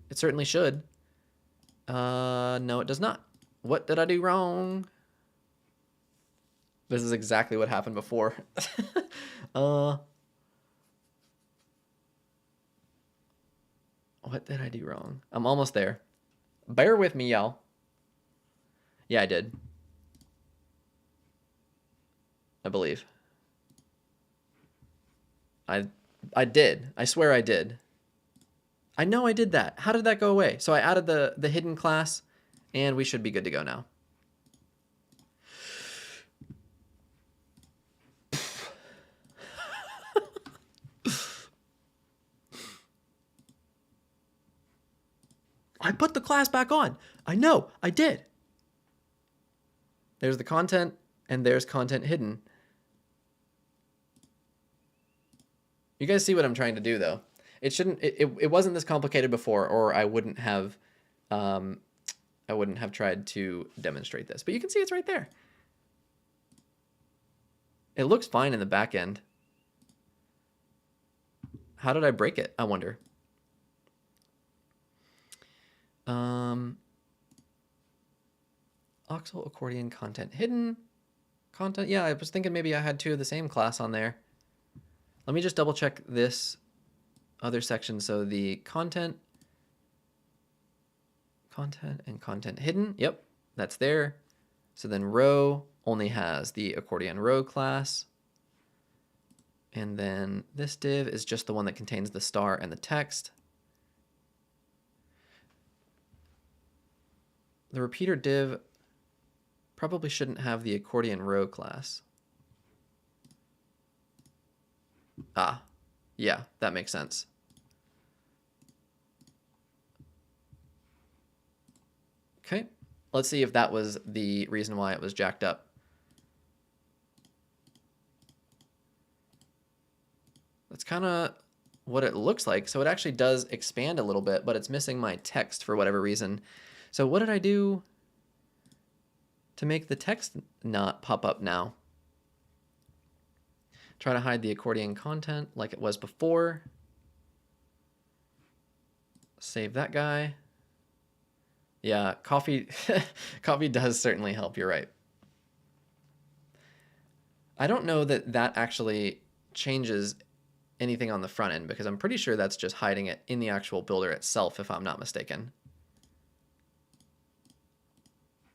It certainly should. No, it does not. What did I do wrong? This is exactly what happened before. What did I do wrong? I'm almost there. Bear with me, y'all. Yeah, I did. I believe. I did. I swear I did. I know I did that. How did that go away? So I added the hidden class, and we should be good to go now. I put the class back on. I know, I did. There's the content, and there's content hidden. You guys see what I'm trying to do, though. It wasn't this complicated before, or I wouldn't have tried to demonstrate this. But you can see it's right there. It looks fine in the back end. How did I break it? I wonder. Oxyl accordion content hidden. Content, yeah, I was thinking maybe I had two of the same class on there. Let me just double check this other section. So the content and content hidden. Yep, that's there. So then row only has the accordion row class. And then this div is just the one that contains the star and the text. The repeater div probably shouldn't have the accordion row class. Ah, yeah, that makes sense. Okay, let's see if that was the reason why it was jacked up. That's kind of what it looks like. So it actually does expand a little bit, but it's missing my text for whatever reason. So what did I do to make the text not pop up now? Try to hide the accordion content like it was before. Save that guy. Yeah, coffee, coffee does certainly help, you're right. I don't know that that actually changes anything on the front end because I'm pretty sure that's just hiding it in the actual builder itself, if I'm not mistaken.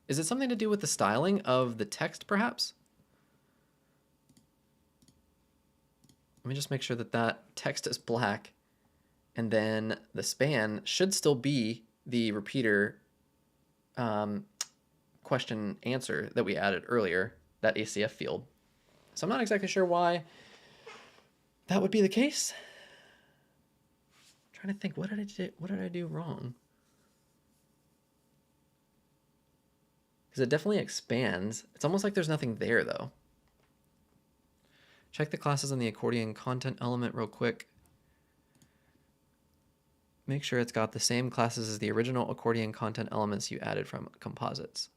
Is it something to do with the styling of the text, perhaps? Let me just make sure that that text is black, and then the span should still be the repeater question answer that we added earlier, that ACF field. So I'm not exactly sure why that would be the case. I'm trying to think, what did I do wrong? Because it definitely expands. It's almost like there's nothing there though. Check the classes on the accordion content element real quick. Make sure it's got the same classes as the original accordion content elements you added from composites.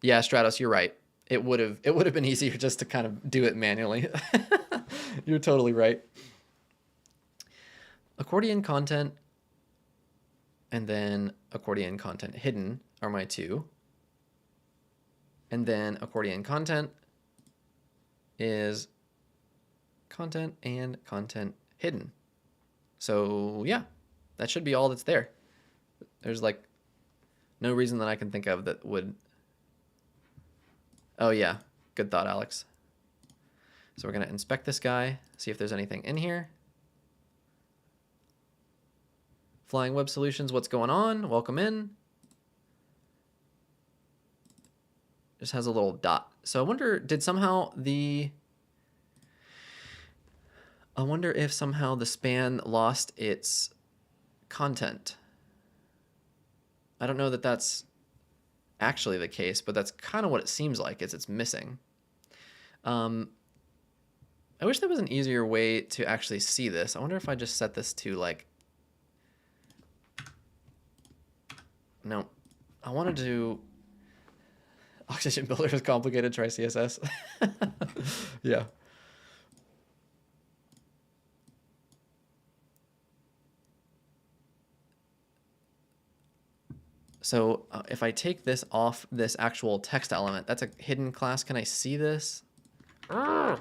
Yeah, Stratos, you're right. It would have been easier just to kind of do it manually. You're totally right. Accordion content and then accordion content hidden are my two. And then accordion content is content and content hidden. So yeah, that should be all that's there. There's like no reason that I can think of that would... Oh yeah, good thought, Alex. So we're gonna inspect this guy, see if there's anything in here. Flying Web Solutions, what's going on? Welcome in. Just has a little dot. So I wonder, I wonder if somehow the span lost its content. I don't know that that's actually the case, but that's kind of what it seems like, is it's missing. I wish there was an easier way to actually see this. I wonder if I just set this to like... No, I wanted to... Oxygen Builder is complicated, try CSS. Yeah. So if I take this off this actual text element, that's a hidden class. Can I see this? How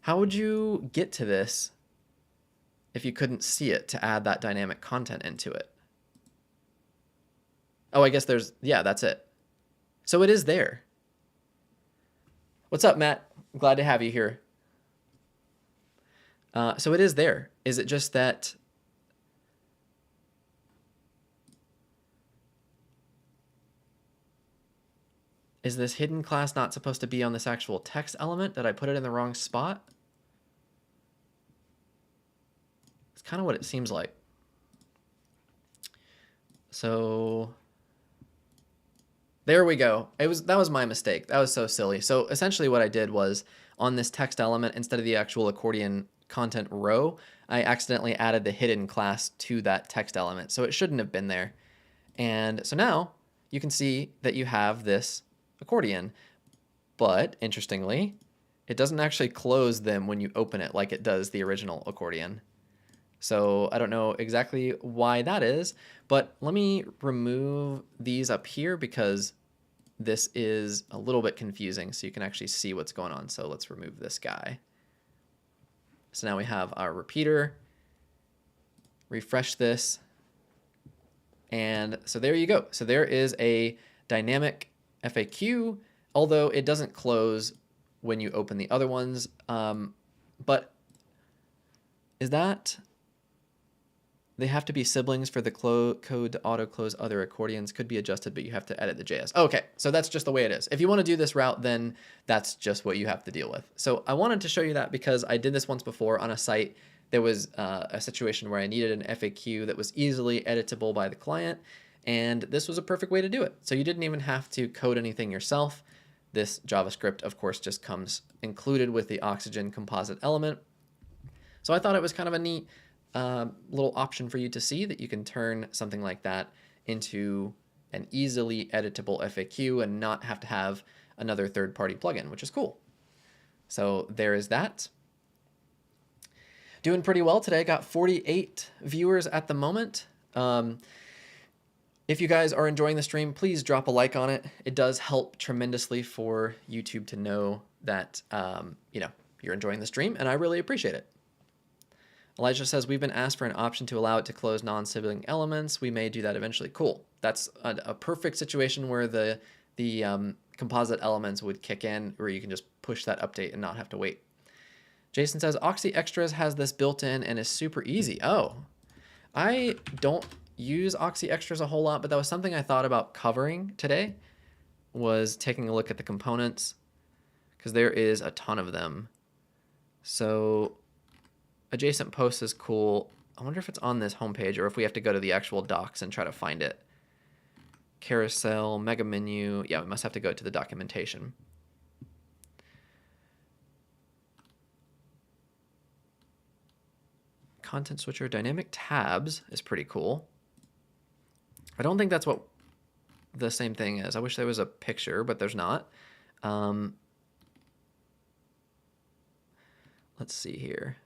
would you get to this if you couldn't see it to add that dynamic content into it? Oh, I guess there's... Yeah, that's it. So it is there. What's up, Matt? Glad to have you here. So it is there. Is it just that... Is this hidden class not supposed to be on this actual text element? Did I put it in the wrong spot? It's kind of what it seems like. So there we go. That was my mistake. That was so silly. So essentially what I did was on this text element, instead of the actual accordion content row, I accidentally added the hidden class to that text element. So it shouldn't have been there. And so now you can see that you have this accordion, but interestingly, it doesn't actually close them when you open it like it does the original accordion. So I don't know exactly why that is, but let me remove these up here because this is a little bit confusing so you can actually see what's going on. So let's remove this guy. So now we have our repeater. Refresh this. And so there you go. So there is a dynamic FAQ, although it doesn't close when you open the other ones. But is that they have to be siblings for the code to auto close other accordions? Could be adjusted, but you have to edit the JS. Okay, so that's just the way it is. If you want to do this route, then that's just what you have to deal with. So I wanted to show you that because I did this once before on a site. There was a situation where I needed an FAQ that was easily editable by the client, and this was a perfect way to do it. So you didn't even have to code anything yourself. This JavaScript, of course, just comes included with the Oxygen composite element. So I thought it was kind of a neat little option for you to see that you can turn something like that into an easily editable FAQ and not have to have another third-party plugin, which is cool. So there is that. Doing pretty well today. Got 48 viewers at the moment. If you guys are enjoying the stream, please drop a like on it. It does help tremendously for YouTube to know that you're enjoying the stream, and I really appreciate it. Elijah says, we've been asked for an option to allow it to close non-sibling elements. We may do that eventually. Cool. That's a perfect situation where the composite elements would kick in, where you can just push that update and not have to wait. Jason says, Oxy Extras has this built in and is super easy. Oh, I don't use Oxy Extras a whole lot, but that was something I thought about covering today, was taking a look at the components, because there is a ton of them. So adjacent posts is cool. I wonder if it's on this homepage or if we have to go to the actual docs and try to find it. Carousel, mega menu. Yeah, we must have to go to the documentation. Content switcher, dynamic tabs is pretty cool. I don't think that's what the same thing is. I wish there was a picture, but there's not. Let's see here.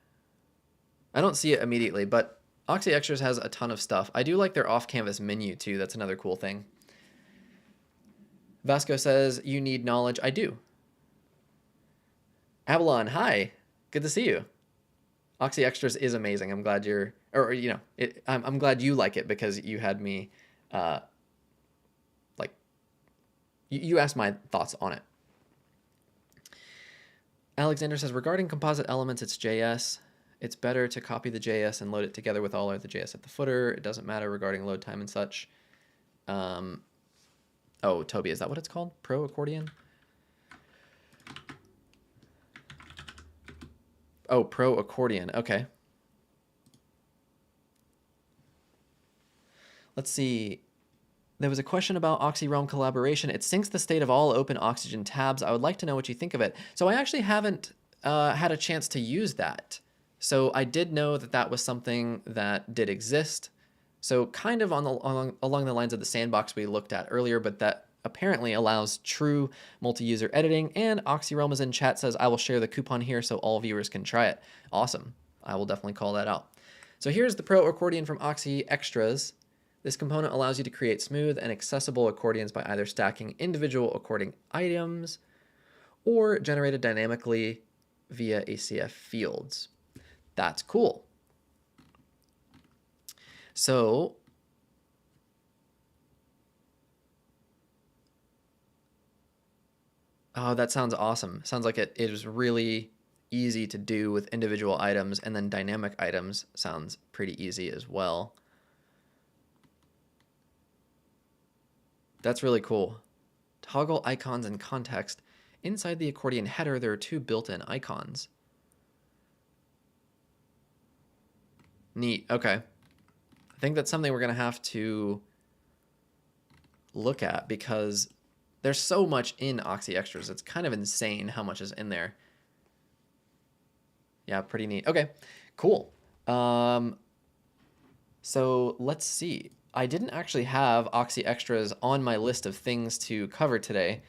I don't see it immediately, but Oxy Extras has a ton of stuff. I do like their off-canvas menu too. That's another cool thing. Vasco says, you need knowledge. I do. Avalon, hi. Good to see you. Oxy Extras is amazing. I'm glad you're, or I'm glad you like it, because you had me, you asked my thoughts on it. Alexander says, regarding composite elements, it's JS. It's better to copy the JS and load it together with all of the JS at the footer. It doesn't matter regarding load time and such. Oh, Toby, is that what it's called? Pro accordion? Oh, Pro accordion. Okay. Let's see. There was a question about OxyRealm collaboration. It syncs the state of all open Oxygen tabs. I would like to know what you think of it. So I actually haven't had a chance to use that. So I did know that that was something that did exist. So kind of along the lines of the sandbox we looked at earlier, but that apparently allows true multi-user editing. And OxyRealm is in chat, says, I will share the coupon here so all viewers can try it. Awesome. I will definitely call that out. So here's the Pro accordion from Oxy Extras. This component allows you to create smooth and accessible accordions by either stacking individual accordion items or generated dynamically via ACF fields. That's cool. So oh, that sounds awesome. Sounds like it is really easy to do with individual items, and then dynamic items sounds pretty easy as well. That's really cool. Toggle icons and context. Inside the accordion header, there are two built-in icons. Neat. Okay. I think that's something we're going to have to look at, because there's so much in Oxy Extras. It's kind of insane how much is in there. Yeah, pretty neat. Okay, cool. So let's see. I didn't actually have Oxy Extras on my list of things to cover today.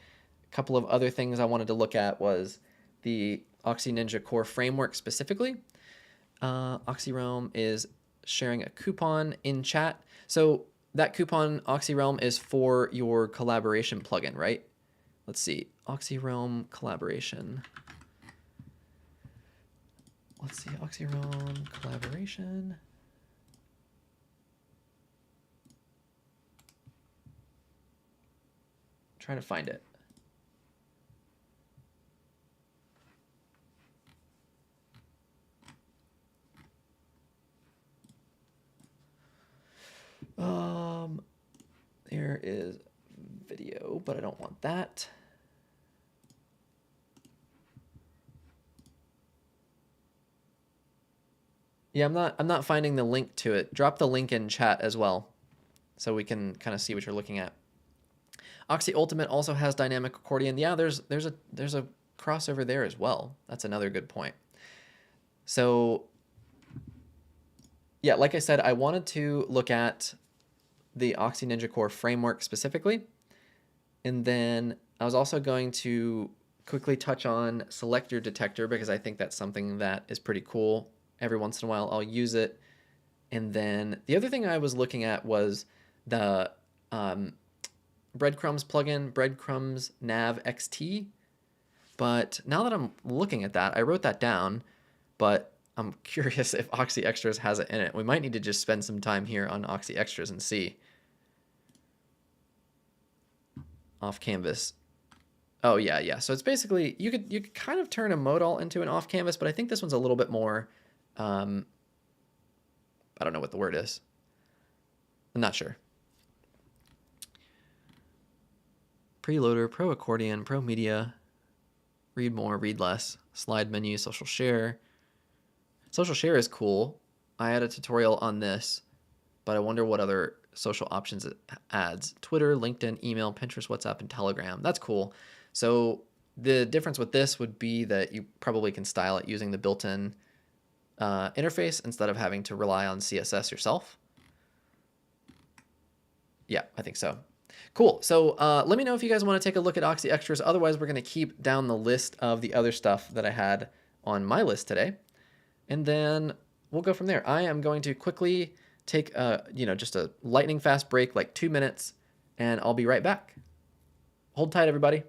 A couple of other things I wanted to look at was the OxyNinja Core framework specifically. OxyRealm is sharing a coupon in chat. So that coupon, OxyRealm, is for your collaboration plugin, right? Let's see. OxyRealm collaboration. Let's see. OxyRealm collaboration. Trying to find it. Where is video? But I don't want that. Yeah, I'm not finding the link to it. Drop the link in chat as well, so we can kind of see what you're looking at. Oxy Ultimate also has dynamic accordion. Yeah, there's a crossover there as well. That's another good point. So yeah, like I said, I wanted to look at the OxyNinja Core framework specifically, and then I was also going to quickly touch on Selector Detector because I think that's something that is pretty cool. Every once in a while I'll use it. And then the other thing I was looking at was the Breadcrumbs plugin, Breadcrumbs Nav XT. But now that I'm looking at that, I wrote that down, but I'm curious if Oxy Extras has it in it. We might need to just spend some time here on Oxy Extras and see. Off canvas. Oh yeah. So it's basically, you could kind of turn a modal into an off canvas, but I think this one's a little bit more, I don't know what the word is. I'm not sure. Preloader, Pro Accordion, Pro Media, read more, read less, slide menu, social share. Social share is cool. I had a tutorial on this, but I wonder what other social options it adds. Twitter, LinkedIn, email, Pinterest, WhatsApp, and Telegram. That's cool. So the difference with this would be that you probably can style it using the built-in interface instead of having to rely on CSS yourself. Yeah, I think so. Cool. So let me know if you guys want to take a look at Oxy Extras. Otherwise, we're going to keep down the list of the other stuff that I had on my list today. And then we'll go from there. I am going to quickly take just a lightning fast break, like 2 minutes, and I'll be right back. Hold tight, everybody.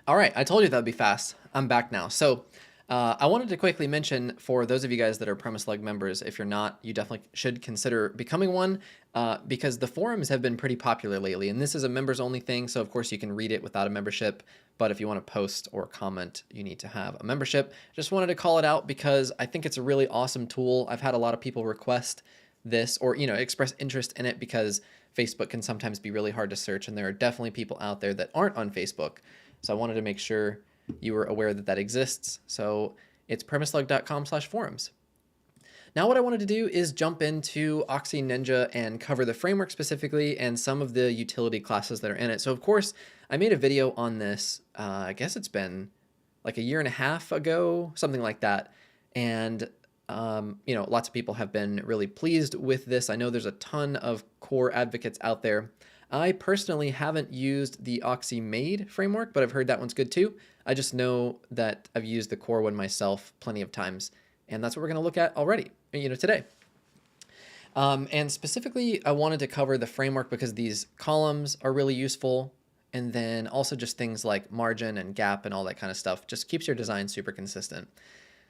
All right, I told you that'd be fast. I'm back now. So I wanted to quickly mention for those of you guys that are Premise Lug members, if you're not, you definitely should consider becoming one because the forums have been pretty popular lately. And this is a members only thing. So of course you can read it without a membership. But if you want to post or comment, you need to have a membership. Just wanted to call it out because I think it's a really awesome tool. I've had a lot of people request this or, express interest in it because Facebook can sometimes be really hard to search. And there are definitely people out there that aren't on Facebook. So I wanted to make sure you were aware that that exists. So it's premiselug.com/forums. Now what I wanted to do is jump into OxyNinja and cover the framework specifically and some of the utility classes that are in it. So of course, I made a video on this, I guess it's been like a year and a half ago, something like that. And lots of people have been really pleased with this. I know there's a ton of core advocates out there. I personally haven't used the OxyMade framework, but I've heard that one's good too. I just know that I've used the core one myself plenty of times, and that's what we're going to look at already, today. And specifically, I wanted to cover the framework because these columns are really useful, and then also just things like margin and gap and all that kind of stuff just keeps your design super consistent.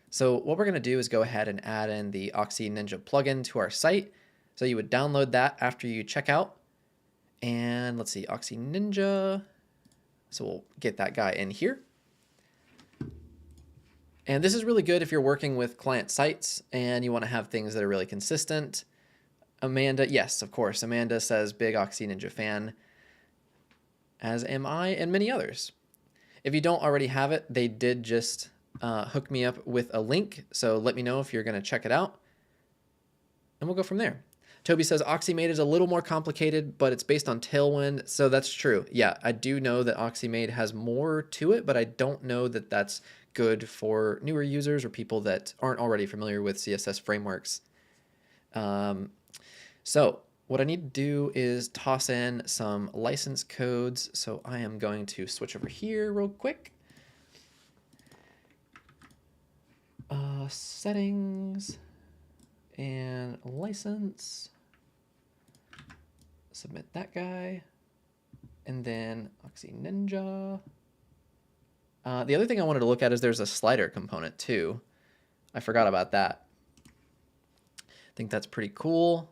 So what we're going to do is go ahead and add in the OxyNinja plugin to our site. So you would download that after you check out. And let's see, OxyNinja. So we'll get that guy in here. And this is really good if you're working with client sites and you want to have things that are really consistent. Amanda, yes, of course. Amanda says big OxyNinja fan, as am I and many others. If you don't already have it, they did just hook me up with a link. So let me know if you're going to check it out. And we'll go from there. Toby says OxyMade is a little more complicated, but it's based on Tailwind. So that's true. Yeah, I do know that OxyMade has more to it, but I don't know that that's good for newer users or people that aren't already familiar with CSS frameworks. So what I need to do is toss in some license codes. So I am going to switch over here real quick. Settings and license. Submit that guy, and then OxyNinja. The other thing I wanted to look at is there's a slider component too. I forgot about that. I think that's pretty cool.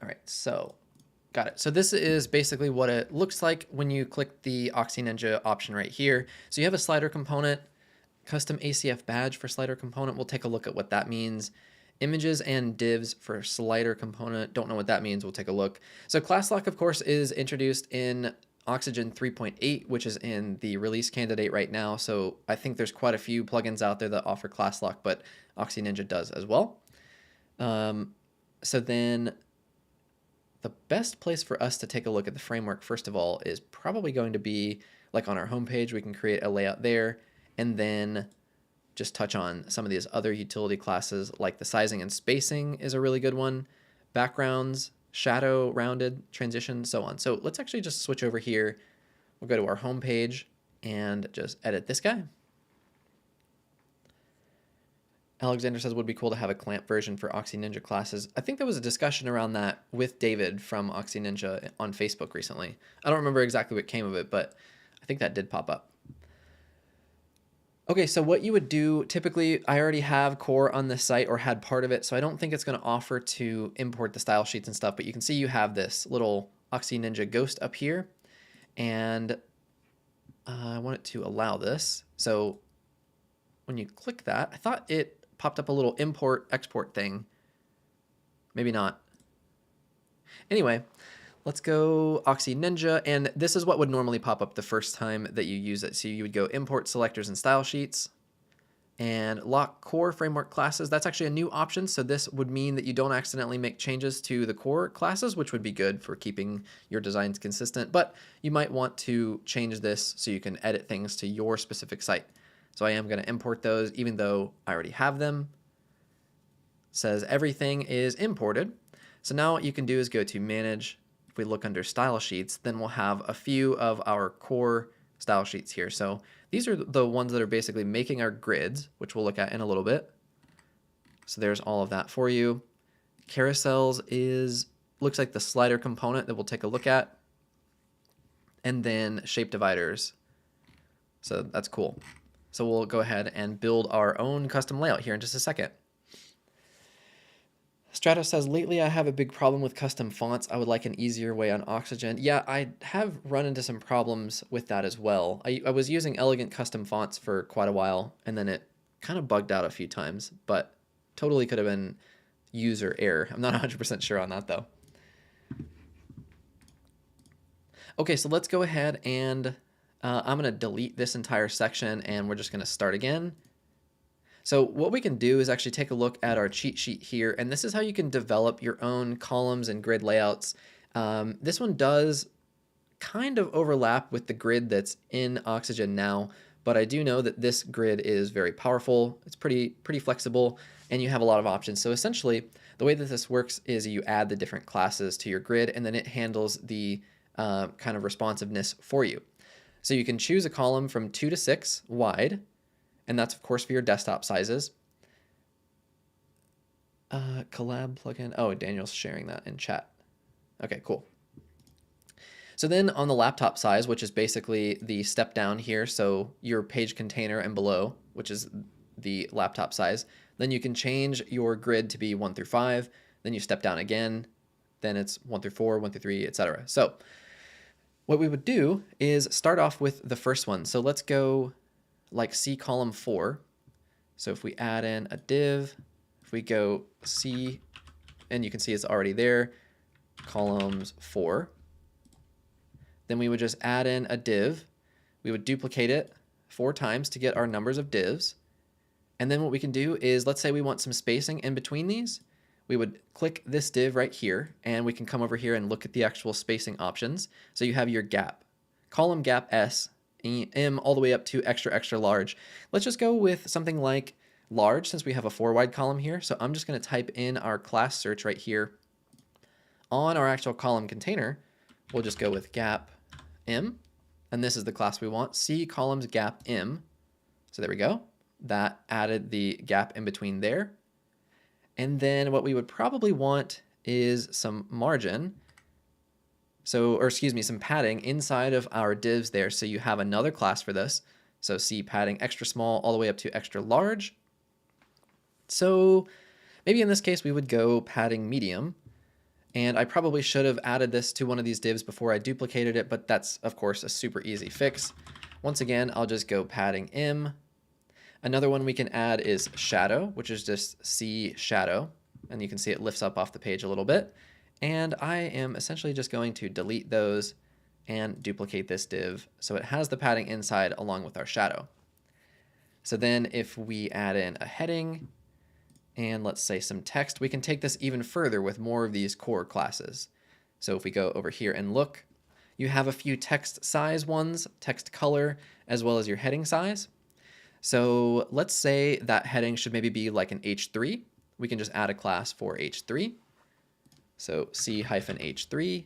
All right, so got it. So this is basically what it looks like when you click the OxyNinja option right here. So you have a slider component, custom ACF badge for slider component. We'll take a look at what that means. Images and divs for slider component. Don't know what that means. We'll take a look. So class lock, of course, is introduced in Oxygen 3.8, which is in the release candidate right now. So I think there's quite a few plugins out there that offer class lock, but OxyNinja does as well. So then the best place for us to take a look at the framework, first of all, is probably going to be like on our homepage. We can create a layout there and then just touch on some of these other utility classes like the sizing and spacing is a really good one. Backgrounds, shadow, rounded, transition, so on. So let's actually just switch over here. We'll go to our home page and just edit this guy. Alexander says, would be cool to have a clamp version for OxyNinja classes. I think there was a discussion around that with David from OxyNinja on Facebook recently. I don't remember exactly what came of it, but I think that did pop up. Okay, so what you would do, typically, I already have core on this site or had part of it, so I don't think it's going to offer to import the style sheets and stuff, but you can see you have this little OxyNinja ghost up here, and I want it to allow this. So when you click that, I thought it popped up a little import export thing. Maybe not. Anyway, let's go OxyNinja, and this is what would normally pop up the first time that you use it. So you would go import selectors and style sheets and lock core framework classes. That's actually a new option, so this would mean that you don't accidentally make changes to the core classes, which would be good for keeping your designs consistent, but you might want to change this so you can edit things to your specific site. So I am going to import those even though I already have them. It says everything is imported. So now what you can do is go to manage. If we look under style sheets, then we'll have a few of our core style sheets here. So these are the ones that are basically making our grids, which we'll look at in a little bit. So there's all of that for you. Carousels looks like the slider component that we'll take a look at. and then shape dividers. So that's cool. So we'll go ahead and build our own custom layout here in just a second. Stratos says, lately I have a big problem with custom fonts. I would like an easier way on Oxygen. Yeah, I have run into some problems with that as well. I was using elegant custom fonts for quite a while, and then it kind of bugged out a few times, but totally could have been user error. I'm not 100% sure on that though. Okay, so let's go ahead and I'm going to delete this entire section, and we're just going to start again. So what we can do is actually take a look at our cheat sheet here, and this is how you can develop your own columns and grid layouts. This one does kind of overlap with the grid that's in Oxygen now, but I do know that this grid is very powerful. It's pretty flexible, and you have a lot of options. So essentially, the way that this works is you add the different classes to your grid, and then it handles the kind of responsiveness for you. So you can choose a column from 2 to 6 wide, and that's of course for your desktop sizes. Collab plugin. Oh, Daniel's sharing that in chat. Okay, cool. So then on the laptop size, which is basically the step down here, so your page container and below, which is the laptop size, then you can change your grid to be 1 through 5, then you step down again, then it's 1 through 4, 1 through 3, etc. So what we would do is start off with the first one. So let's go like C column 4. So if we add in a div, if we go C, and you can see it's already there, columns 4. Then we would just add in a div. We would duplicate it 4 times to get our numbers of divs. And then what we can do is, let's say we want some spacing in between these. We would click this div right here, and we can come over here and look at the actual spacing options. So you have your gap, column gap S, M all the way up to extra, extra large. Let's just go with something like large since we have a 4 wide column here. So I'm just going to type in our class search right here. On our actual column container, we'll just go with gap M, and this is the class we want, C columns gap M. So there we go. That added the gap in between there. And then what we would probably want is some margin. So, or excuse me, some padding inside of our divs there. So you have another class for this. So C padding extra small all the way up to extra large. So maybe in this case, we would go padding medium. And I probably should have added this to one of these divs before I duplicated it, but that's of course a super easy fix. Once again, I'll just go padding M. Another one we can add is shadow, which is just C shadow. And you can see it lifts up off the page a little bit. And I am essentially just going to delete those and duplicate this div so it has the padding inside along with our shadow. So then if we add in a heading and let's say some text, we can take this even further with more of these core classes. So if we go over here and look, you have a few text size ones, text color, as well as your heading size. So let's say that heading should maybe be like an H3. We can just add a class for H3. So C-H3.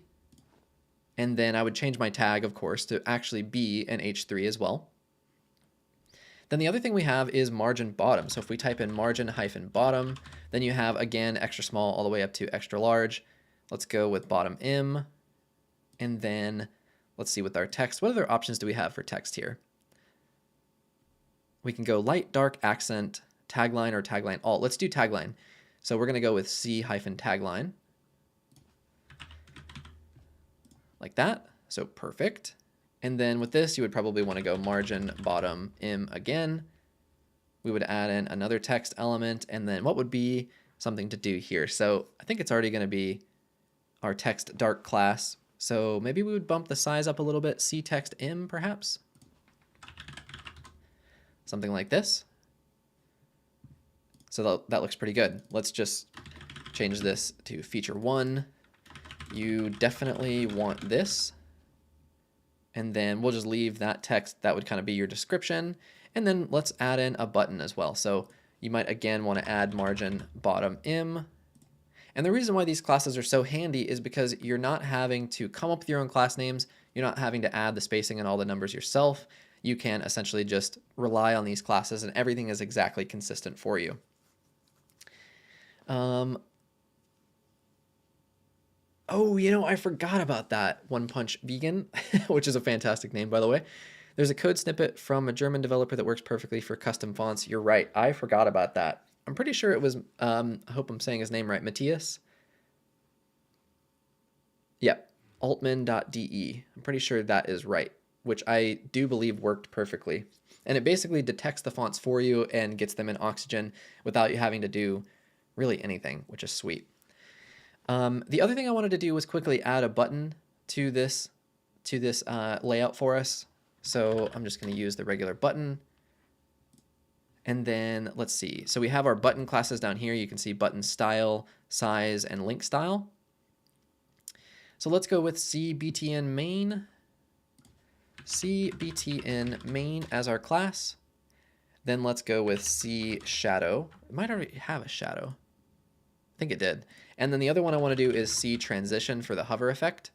And then I would change my tag, of course, to actually be an H3 as well. Then the other thing we have is margin bottom. So if we type in margin-bottom, then you have, again, extra small all the way up to extra large. Let's go with bottom M. And then let's see with our text. What other options do we have for text here? We can go light, dark, accent, tagline, or tagline alt. Let's do tagline. So we're going to go with C-tagline. Like that. So perfect. And then with this, you would probably want to go margin bottom M again. We would add in another text element, and then what would be something to do here? So I think it's already going to be our text dark class. So maybe we would bump the size up a little bit, C text M perhaps. Something like this. So that looks pretty good. Let's just change this to feature 1. You definitely want this. And then we'll just leave that text. That would kind of be your description. And then let's add in a button as well. So you might again want to add margin bottom M. And the reason why these classes are so handy is because you're not having to come up with your own class names. You're not having to add the spacing and all the numbers yourself. You can essentially just rely on these classes and everything is exactly consistent for you. Oh, Oh, you know, I forgot about that. One Punch Vegan, which is a fantastic name, by the way. There's a code snippet from a German developer that works perfectly for custom fonts. You're right. I forgot about that. I'm pretty sure it was, I hope I'm saying his name right, Matthias. Yep, altman.de. I'm pretty sure that is right, which I do believe worked perfectly. And it basically detects the fonts for you and gets them in Oxygen without you having to do really anything, which is sweet. The other thing I wanted to do was quickly add a button to this layout for us. So I'm just going to use the regular button. And then let's see. So we have our button classes down here. You can see button style, size, and link style. So let's go with cbtn main. cbtn main as our class. Then let's go with cshadow. It might already have a shadow. I think it did. And then the other one I want to do is ctransition for the hover effect.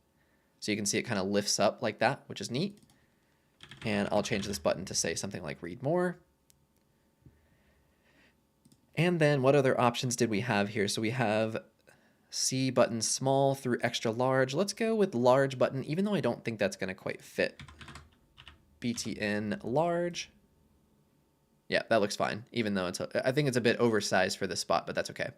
So you can see it kind of lifts up like that, which is neat. And I'll change this button to say something like read more. And then what other options did we have here? So we have C button small through extra large. Let's go with large button, even though I don't think that's going to quite fit. BTN large. Yeah, that looks fine, even though I think it's a bit oversized for this spot, but that's okay.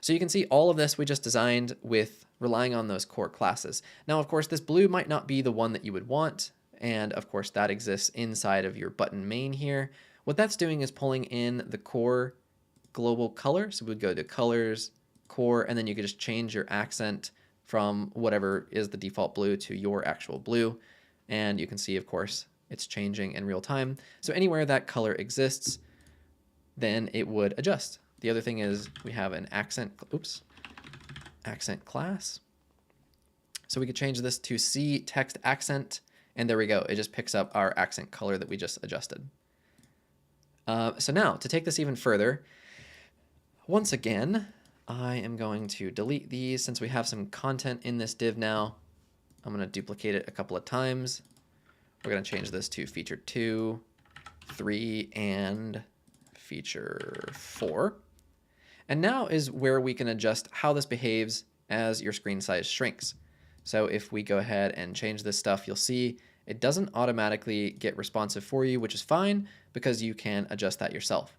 So you can see all of this we just designed with relying on those core classes. Now, of course, this blue might not be the one that you would want. And of course, that exists inside of your button main here. What that's doing is pulling in the core global color. So we would go to colors, core, and then you could just change your accent from whatever is the default blue to your actual blue. And you can see, of course, it's changing in real time. So anywhere that color exists, then it would adjust. The other thing is we have an accent class. So we could change this to C text accent, and there we go. It just picks up our accent color that we just adjusted. So now to take this even further, once again, I am going to delete these since we have some content in this div now. I'm going to duplicate it a couple of times. We're going to change this to feature 2, 3, and feature 4. And now is where we can adjust how this behaves as your screen size shrinks. So if we go ahead and change this stuff, you'll see it doesn't automatically get responsive for you, which is fine because you can adjust that yourself.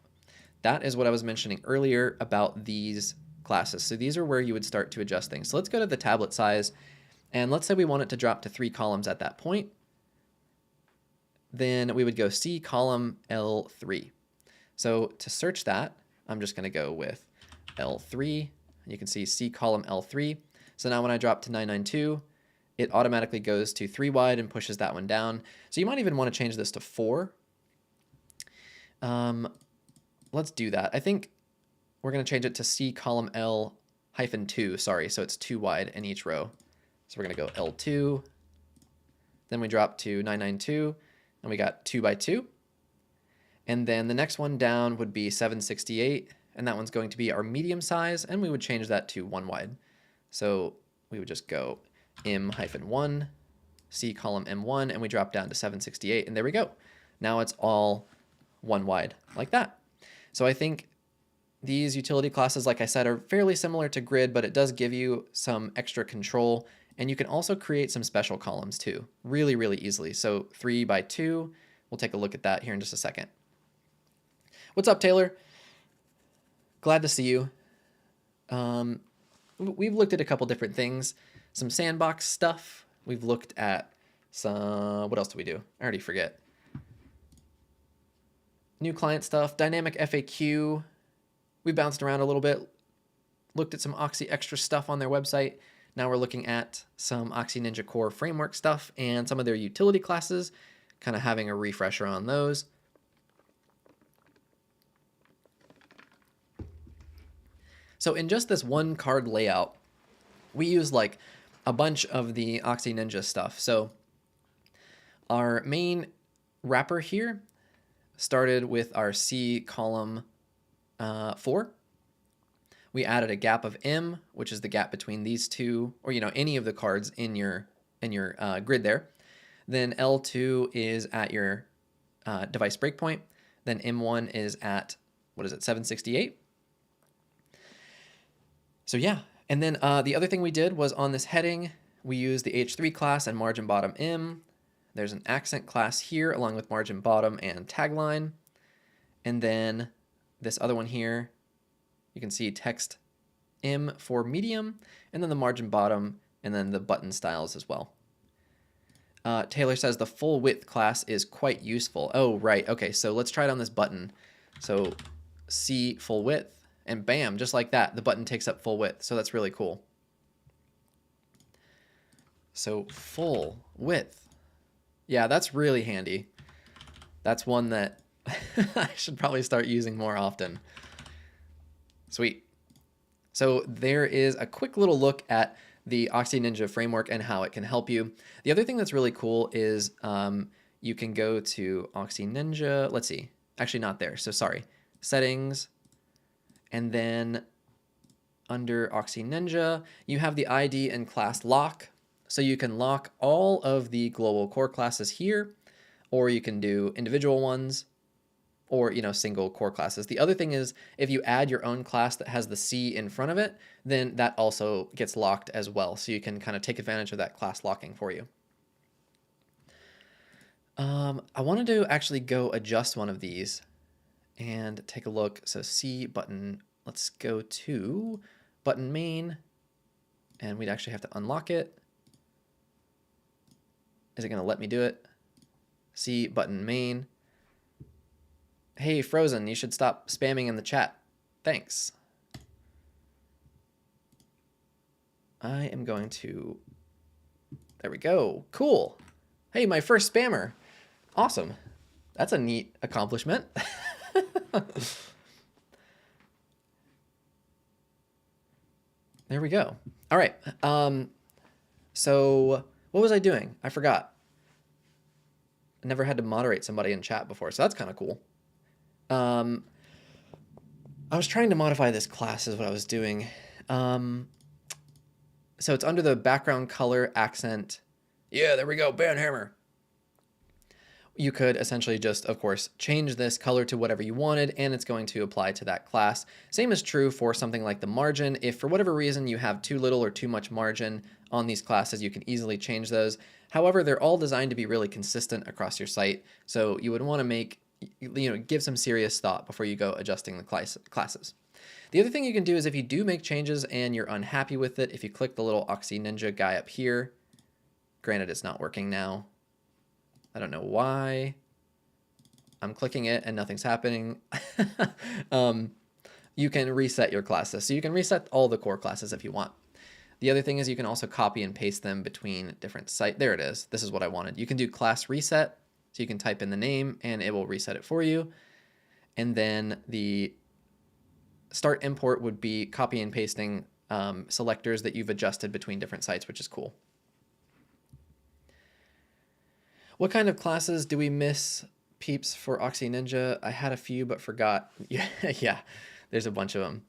That is what I was mentioning earlier about these classes. So these are where you would start to adjust things. So let's go to the tablet size, and let's say we want it to drop to 3 columns at that point. Then we would go C column L3. So to search that, I'm just going to go with L3. You can see C column L3. So now when I drop to 992, it automatically goes to 3 wide and pushes that one down. So you might even want to change this to 4. Let's do that. I think we're going to change it to C column L hyphen 2. Sorry, so it's 2 wide in each row. So we're going to go L2. Then we drop to 992, and we got 2 by 2. And then the next one down would be 768, and that one's going to be our medium size, and we would change that to 1 wide. So we would just go M-1, C column M1, and we drop down to 768, and there we go. Now it's all 1 wide like that. So I think these utility classes, like I said, are fairly similar to grid, but it does give you some extra control, and you can also create some special columns too, really, really easily. So 3 by 2, we'll take a look at that here in just a second. What's up, Taylor? Glad to see you. We've looked at a couple different things, some sandbox stuff. We've looked at some, what else do we do? I already forget. New client stuff, dynamic FAQ. We bounced around a little bit, looked at some Oxy extra stuff on their website. Now we're looking at some OxyNinja Core framework stuff and some of their utility classes, kind of having a refresher on those. So in just this one card layout, we use like a bunch of the OxyNinja stuff. So our main wrapper here started with our C column 4. We added a gap of M, which is the gap between these two, or any of the cards in your grid there. Then L2 is at your device breakpoint. Then M1 is at, 768. So yeah, And then the other thing we did was on this heading, we used the H3 class and margin bottom im. There's an accent class here along with margin bottom and tagline. And then this other one here, you can see text im for medium, and then the margin bottom, and then the button styles as well. Taylor says the full width class is quite useful. Oh, right. Okay, so let's try it on this button. So C full width, and bam, just like that, the button takes up full width. So that's really cool. So full width. Yeah, that's really handy. That's one that I should probably start using more often. Sweet. So there is a quick little look at the OxyNinja framework and how it can help you. The other thing that's really cool is you can go to OxyNinja. Let's see. Actually, not there. So sorry. Settings. And then under OxyNinja, you have the ID and class lock. So you can lock all of the global core classes here, or you can do individual ones, or single core classes. The other thing is if you add your own class that has the C in front of it, then that also gets locked as well. So you can kind of take advantage of that class locking for you. I wanted to actually go adjust one of these and take a look. So C button, let's go to button main, and we'd actually have to unlock it. Is it going to let me do it? C button main. Hey, Frozen, you should stop spamming in the chat. Thanks. I am going to... There we go. Cool. Hey, my first spammer. Awesome. That's a neat accomplishment. There we go. All right. So what was I doing? I forgot. I never had to moderate somebody in chat before, so that's kind of cool. I was trying to modify this class is what I was doing. So it's under the background color accent. Yeah, there we go, Banhammer. You could essentially just, of course, change this color to whatever you wanted, and it's going to apply to that class. Same is true for something like the margin. If for whatever reason you have too little or too much margin on these classes, you can easily change those. However, they're all designed to be really consistent across your site, so you would want to give some serious thought before you go adjusting the classes. The other thing you can do is if you do make changes and you're unhappy with it, if you click the little OxyNinja guy up here, granted it's not working now. I don't know why. I'm clicking it and nothing's happening. You can reset your classes. So you can reset all the core classes if you want. The other thing is you can also copy and paste them between different sites. There it is. This is what I wanted. You can do class reset. So you can type in the name and it will reset it for you. And then the start import would be copy and pasting selectors that you've adjusted between different sites, which is cool. What kind of classes do we miss, peeps, for OxyNinja? I had a few but forgot. Yeah, there's a bunch of them.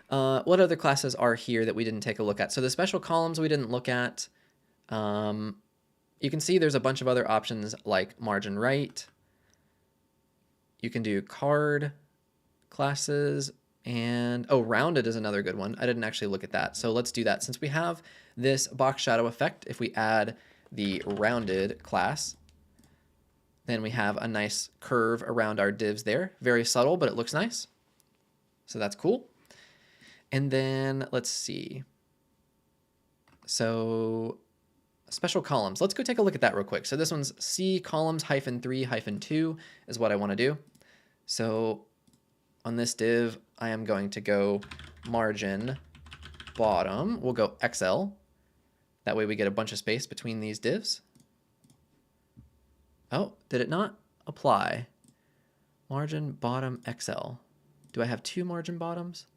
What other classes are here that we didn't take a look at? So the special columns we didn't look at. You can see there's a bunch of other options like margin right. You can do card classes, and rounded is another good one. I didn't actually look at that. So let's do that. Since we have this box shadow effect, if we add the rounded class, then we have a nice curve around our divs there. Very subtle, but it looks nice. So that's cool. And then let's see. So special columns. Let's go take a look at that real quick. So this one's C columns -3-2 is what I want to do. So on this div, I am going to go margin bottom. We'll go XL. That way we get a bunch of space between these divs. Oh, did it not apply? Margin bottom XL. Do I have two margin bottoms?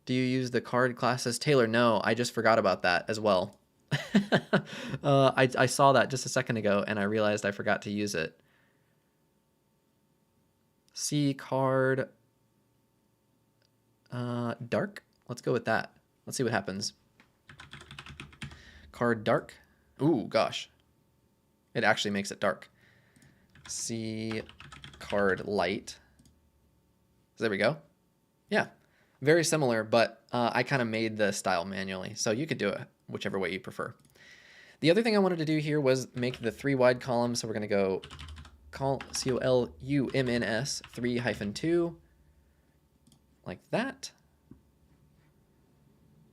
Do you use the card classes? Taylor, no, I just forgot about that as well. I saw that just a second ago and I realized I forgot to use it. C card dark. Let's go with that. Let's see what happens. Card dark. Ooh, gosh. It actually makes it dark. C card light. So there we go. Yeah. very similar, but I kind of made the style manually. So you could do it whichever way you prefer. The other thing I wanted to do here was make the 3 wide columns. So we're going to go columns 3-2 like that.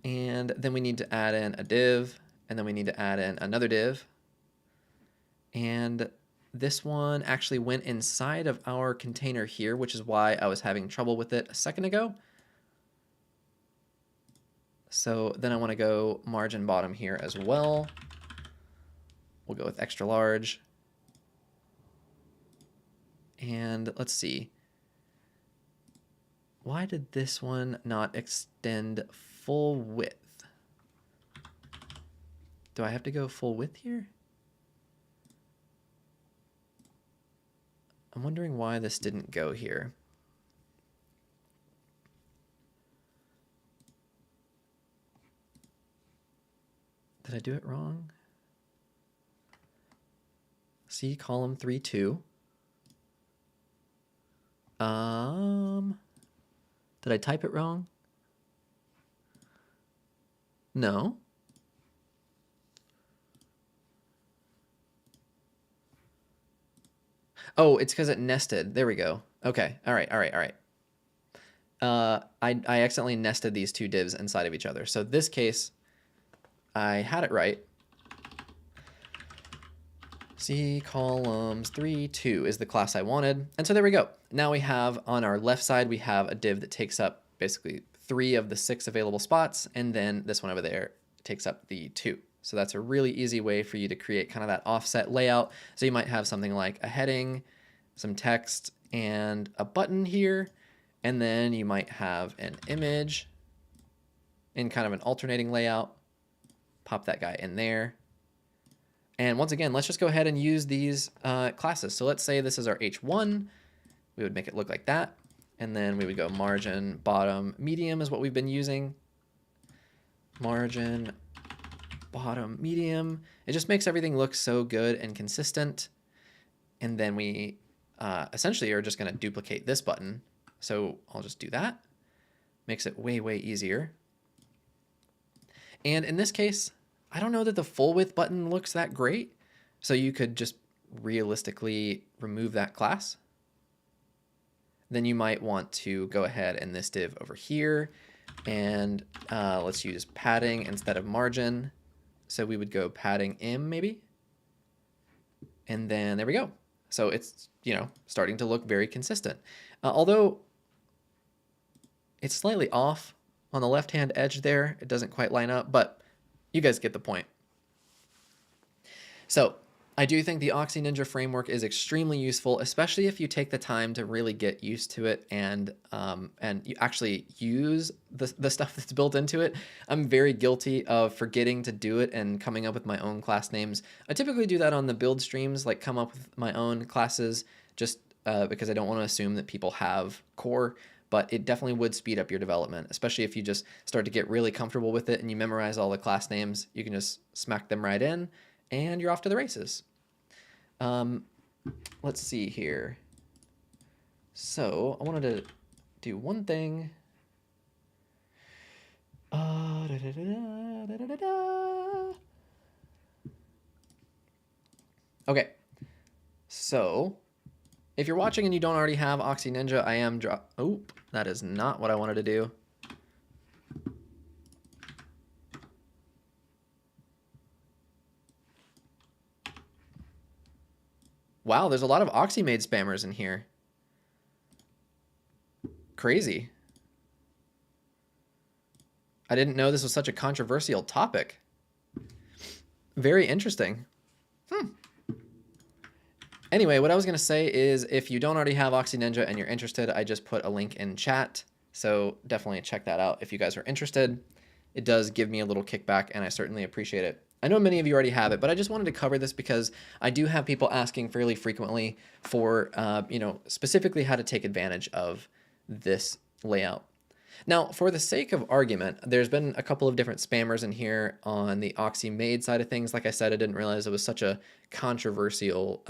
And then we need to add in a div, and then we need to add in another div. And this one actually went inside of our container here, which is why I was having trouble with it a second ago. So then I want to go margin bottom here as well. We'll go with extra large. And let's see. Why did this one not extend full width? Do I have to go full width here? I'm wondering why this didn't go here. Did I do it wrong? See column 3-2. Did I type it wrong? No. Oh, it's because it nested. There we go. Okay. All right. I accidentally nested these 2 divs inside of each other. So this case, I had it right. See, columns 3-2 is the class I wanted. And so there we go. Now we have on our left side, we have a div that takes up basically 3 of the 6 available spots. And then this one over there takes up the 2. So that's a really easy way for you to create kind of that offset layout. So you might have something like a heading, some text, and a button here. And then you might have an image in kind of an alternating layout. Pop that guy in there. And once again, let's just go ahead and use these classes. So let's say this is our H1. We would make it look like that. And then we would go margin, bottom, medium is what we've been using. Margin, bottom, medium. It just makes everything look so good and consistent. And then we essentially are just going to duplicate this button. So I'll just do that. Makes it way, way easier. And in this case, I don't know that the full width button looks that great. So you could just realistically remove that class. Then you might want to go ahead and this div over here. And let's use padding instead of margin. So we would go padding M maybe. And then there we go. So it's, you know, starting to look very consistent. Although it's slightly off on the left-hand edge there. It doesn't quite line up, but you guys get the point. So I do think the OxyNinja framework is extremely useful, especially if you take the time to really get used to it and you actually use the stuff that's built into it. I'm very guilty of forgetting to do it and coming up with my own class names. I typically do that on the build streams, like come up with my own classes just because I don't want to assume that people have core. But it definitely would speed up your development, especially if you just start to get really comfortable with it and you memorize all the class names. You can just smack them right in and you're off to the races. Let's see here. So I wanted to do one thing. Okay, so if you're watching and you don't already have OxyNinja, I am oh, that is not what I wanted to do. Wow, there's a lot of OxyMade spammers in here. Crazy. I didn't know this was such a controversial topic. Very interesting. Anyway, what I was going to say is if you don't already have OxyNinja and you're interested, I just put a link in chat. So definitely check that out if you guys are interested. It does give me a little kickback and I certainly appreciate it. I know many of you already have it, but I just wanted to cover this because I do have people asking fairly frequently for, you know, specifically how to take advantage of this layout. Now, for the sake of argument, there's been a couple of different spammers in here on the OxyMade side of things. Like I said, I didn't realize it was such a controversial,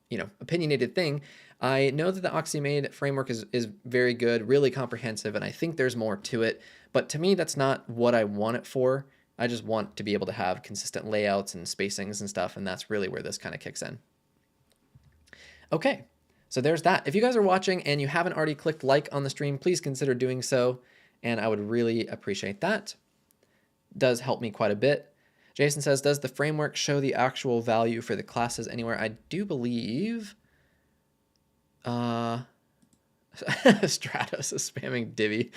you know, opinionated thing. I know that the OxyMade framework is very good, really comprehensive, and I think there's more to it. But to me, that's not what I want it for. I just want to be able to have consistent layouts and spacings and stuff, and that's really where this kind of kicks in. Okay, so there's that. If you guys are watching and you haven't already clicked like on the stream, please consider doing so, and I would really appreciate that. It does help me quite a bit. Jason says, does the framework show the actual value for the classes anywhere? I do believe... Stratos is spamming Divi.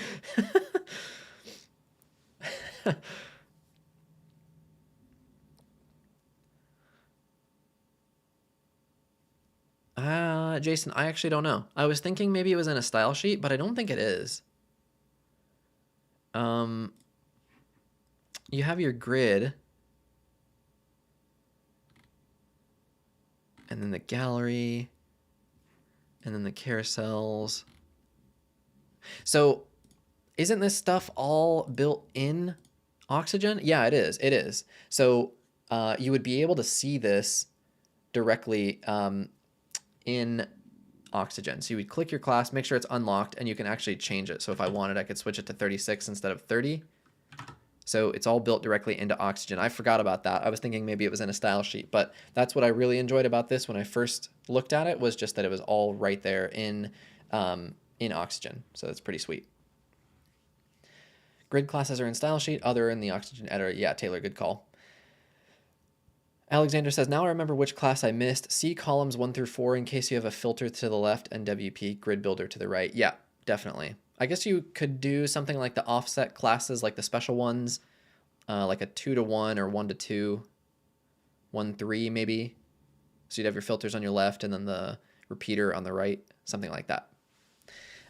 Jason, I actually don't know. I was thinking maybe it was in a style sheet, but I don't think it is. You have your grid. And then the gallery. And then the carousels. So isn't this stuff all built in Oxygen? Yeah, it is. It is. So you would be able to see this directly in Oxygen. So you would click your class, make sure it's unlocked, and you can actually change it. So if I wanted, I could switch it to 36 instead of 30. So it's all built directly into Oxygen. I forgot about that. I was thinking maybe it was in a style sheet, but that's what I really enjoyed about this when I first looked at it, was just that it was all right there in Oxygen. So that's pretty sweet. Grid classes are in style sheet, other in the Oxygen editor. Yeah, Taylor, good call. Alexander says, now I remember which class I missed. See columns 1 through 4 in case you have a filter to the left and WP grid builder to the right. Yeah, definitely. I guess you could do something like the offset classes, like the special ones, like a 2 to 1 or 1 to 2, 1, 3 maybe. So you'd have your filters on your left and then the repeater on the right, something like that.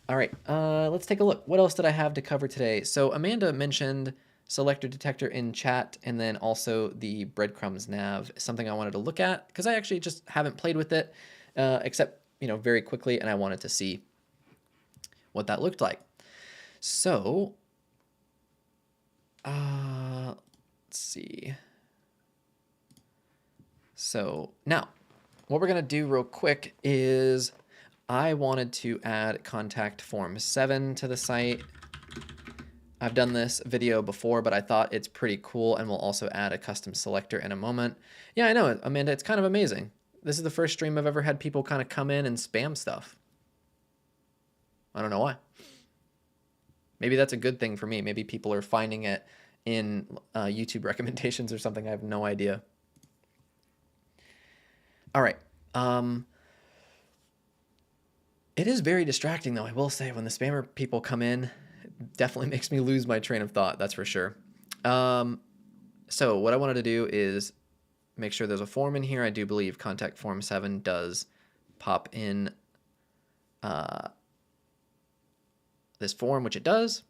All right, let's take a look. What else did I have to cover today? So Amanda mentioned Selector Detector in chat, and then also the Breadcrumb Nav, something I wanted to look at because I actually just haven't played with it, except very quickly, and I wanted to see what that looked like. So let's see. So now what we're gonna do real quick is I wanted to add contact form 7 to the site. I've done this video before, but I thought it's pretty cool, and we'll also add a custom selector in a moment. Yeah, I know, Amanda, it's kind of amazing. This is the first stream I've ever had people kind of come in and spam stuff. I don't know why. Maybe that's a good thing for me. Maybe people are finding it in YouTube recommendations or something. I have no idea. All right. It is very distracting, though, I will say, when the spammer people come in. Definitely makes me lose my train of thought, that's for sure. So what I wanted to do is make sure there's a form in here. I do believe contact form 7 does pop in this form, which it does.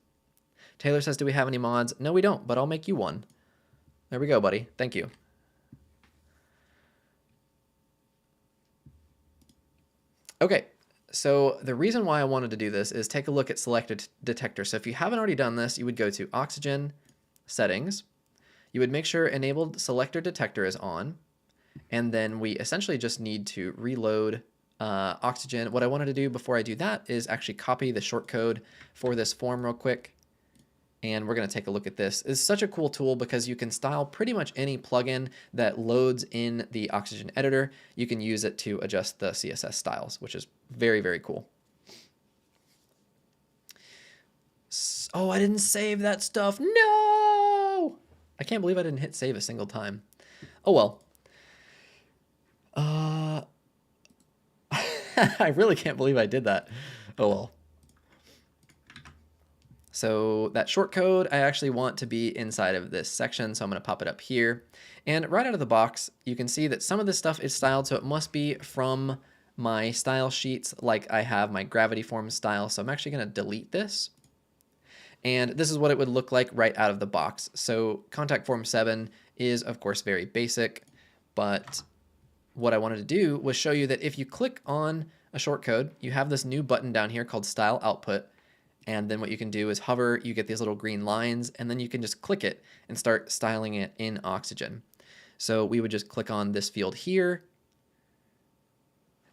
Taylor says, do we have any mods? No, we don't, but I'll make you one. There we go, buddy. Thank you. Okay. So the reason why I wanted to do this is take a look at Selector Detector. So if you haven't already done this, you would go to Oxygen, Settings. You would make sure Enabled Selector Detector is on. And then we essentially just need to reload Oxygen. What I wanted to do before I do that is actually copy the shortcode for this form real quick. And we're going to take a look at this. It's such a cool tool because you can style pretty much any plugin that loads in the Oxygen editor. You can use it to adjust the CSS styles, which is very, very cool. Oh, I didn't save that stuff. No! I can't believe I didn't hit save a single time. Oh, well. I really can't believe I did that. Oh, well. So that shortcode, I actually want to be inside of this section, so I'm going to pop it up here. And right out of the box, you can see that some of this stuff is styled, so it must be from my style sheets, like I have my gravity form style. So I'm actually going to delete this. And this is what it would look like right out of the box. So contact form 7 is, of course, very basic, but what I wanted to do was show you that if you click on a shortcode, you have this new button down here called Style Output. And then what you can do is hover, you get these little green lines, and then you can just click it and start styling it in Oxygen. So we would just click on this field here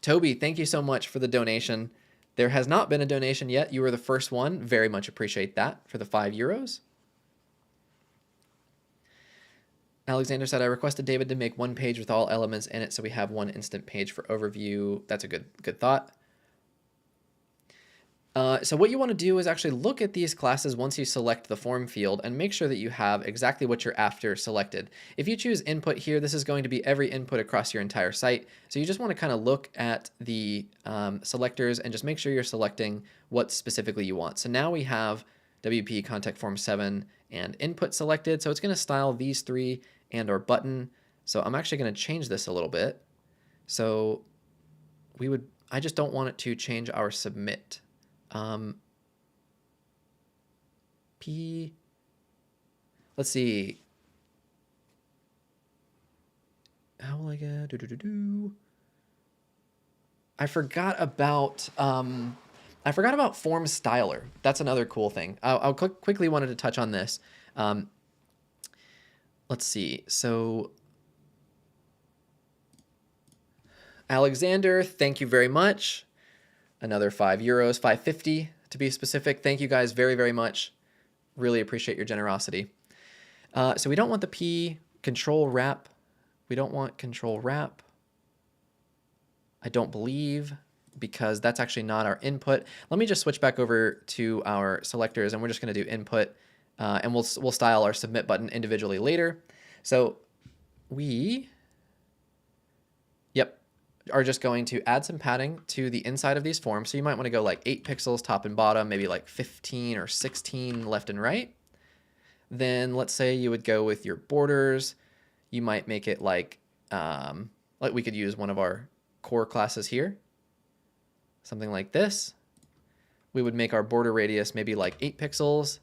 Toby, thank you so much for the donation. There has not been a donation yet. You were the first one. Very much appreciate that for the €5. Alexander said, I requested David to make one page with all elements in it so we have one instant page for overview. That's a good thought. So what you want to do is actually look at these classes once you select the form field and make sure that you have exactly what you're after selected. If you choose input here, this is going to be every input across your entire site. So you just want to kind of look at the selectors and just make sure you're selecting what specifically you want. So now we have WP Contact Form 7 and input selected. So it's going to style these three and our button. So I'm actually going to change this a little bit. So I just don't want it to change our submit. Let's see. How will I get I forgot about form styler. That's another cool thing. I'll quickly wanted to touch on this. Let's see. So Alexander, thank you very much. Another €5, $5.50 to be specific. Thank you guys very, very much. Really appreciate your generosity. So we don't want the P control wrap. We don't want control wrap. I don't believe, because that's actually not our input. Let me just switch back over to our selectors, and we're just going to do input, and we'll style our submit button individually later. So we, are just going to add some padding to the inside of these forms. So you might want to go like 8 pixels top and bottom, maybe like 15 or 16 left and right. Then let's say you would go with your borders. You might make it like we could use one of our core classes here. Something like this. We would make our border radius maybe like 8 pixels.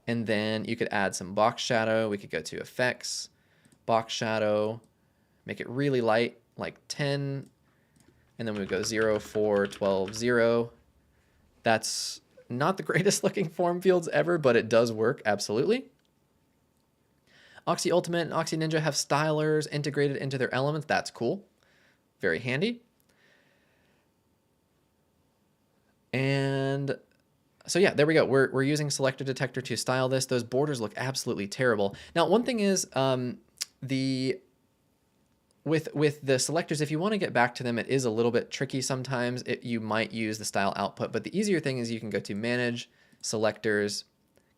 And then you could add some box shadow. We could go to effects, box shadow, make it really light, like 10, and then we would go 0, 4, 12, 0. That's not the greatest looking form fields ever, but it does work, absolutely. Oxy Ultimate and OxyNinja have stylers integrated into their elements. That's cool. Very handy. And so yeah, there we go. We're using Selector Detector to style this. Those borders look absolutely terrible. Now, one thing is with the selectors, if you want to get back to them, it is a little bit tricky sometimes. You might use the style output, but the easier thing is you can go to Manage, Selectors,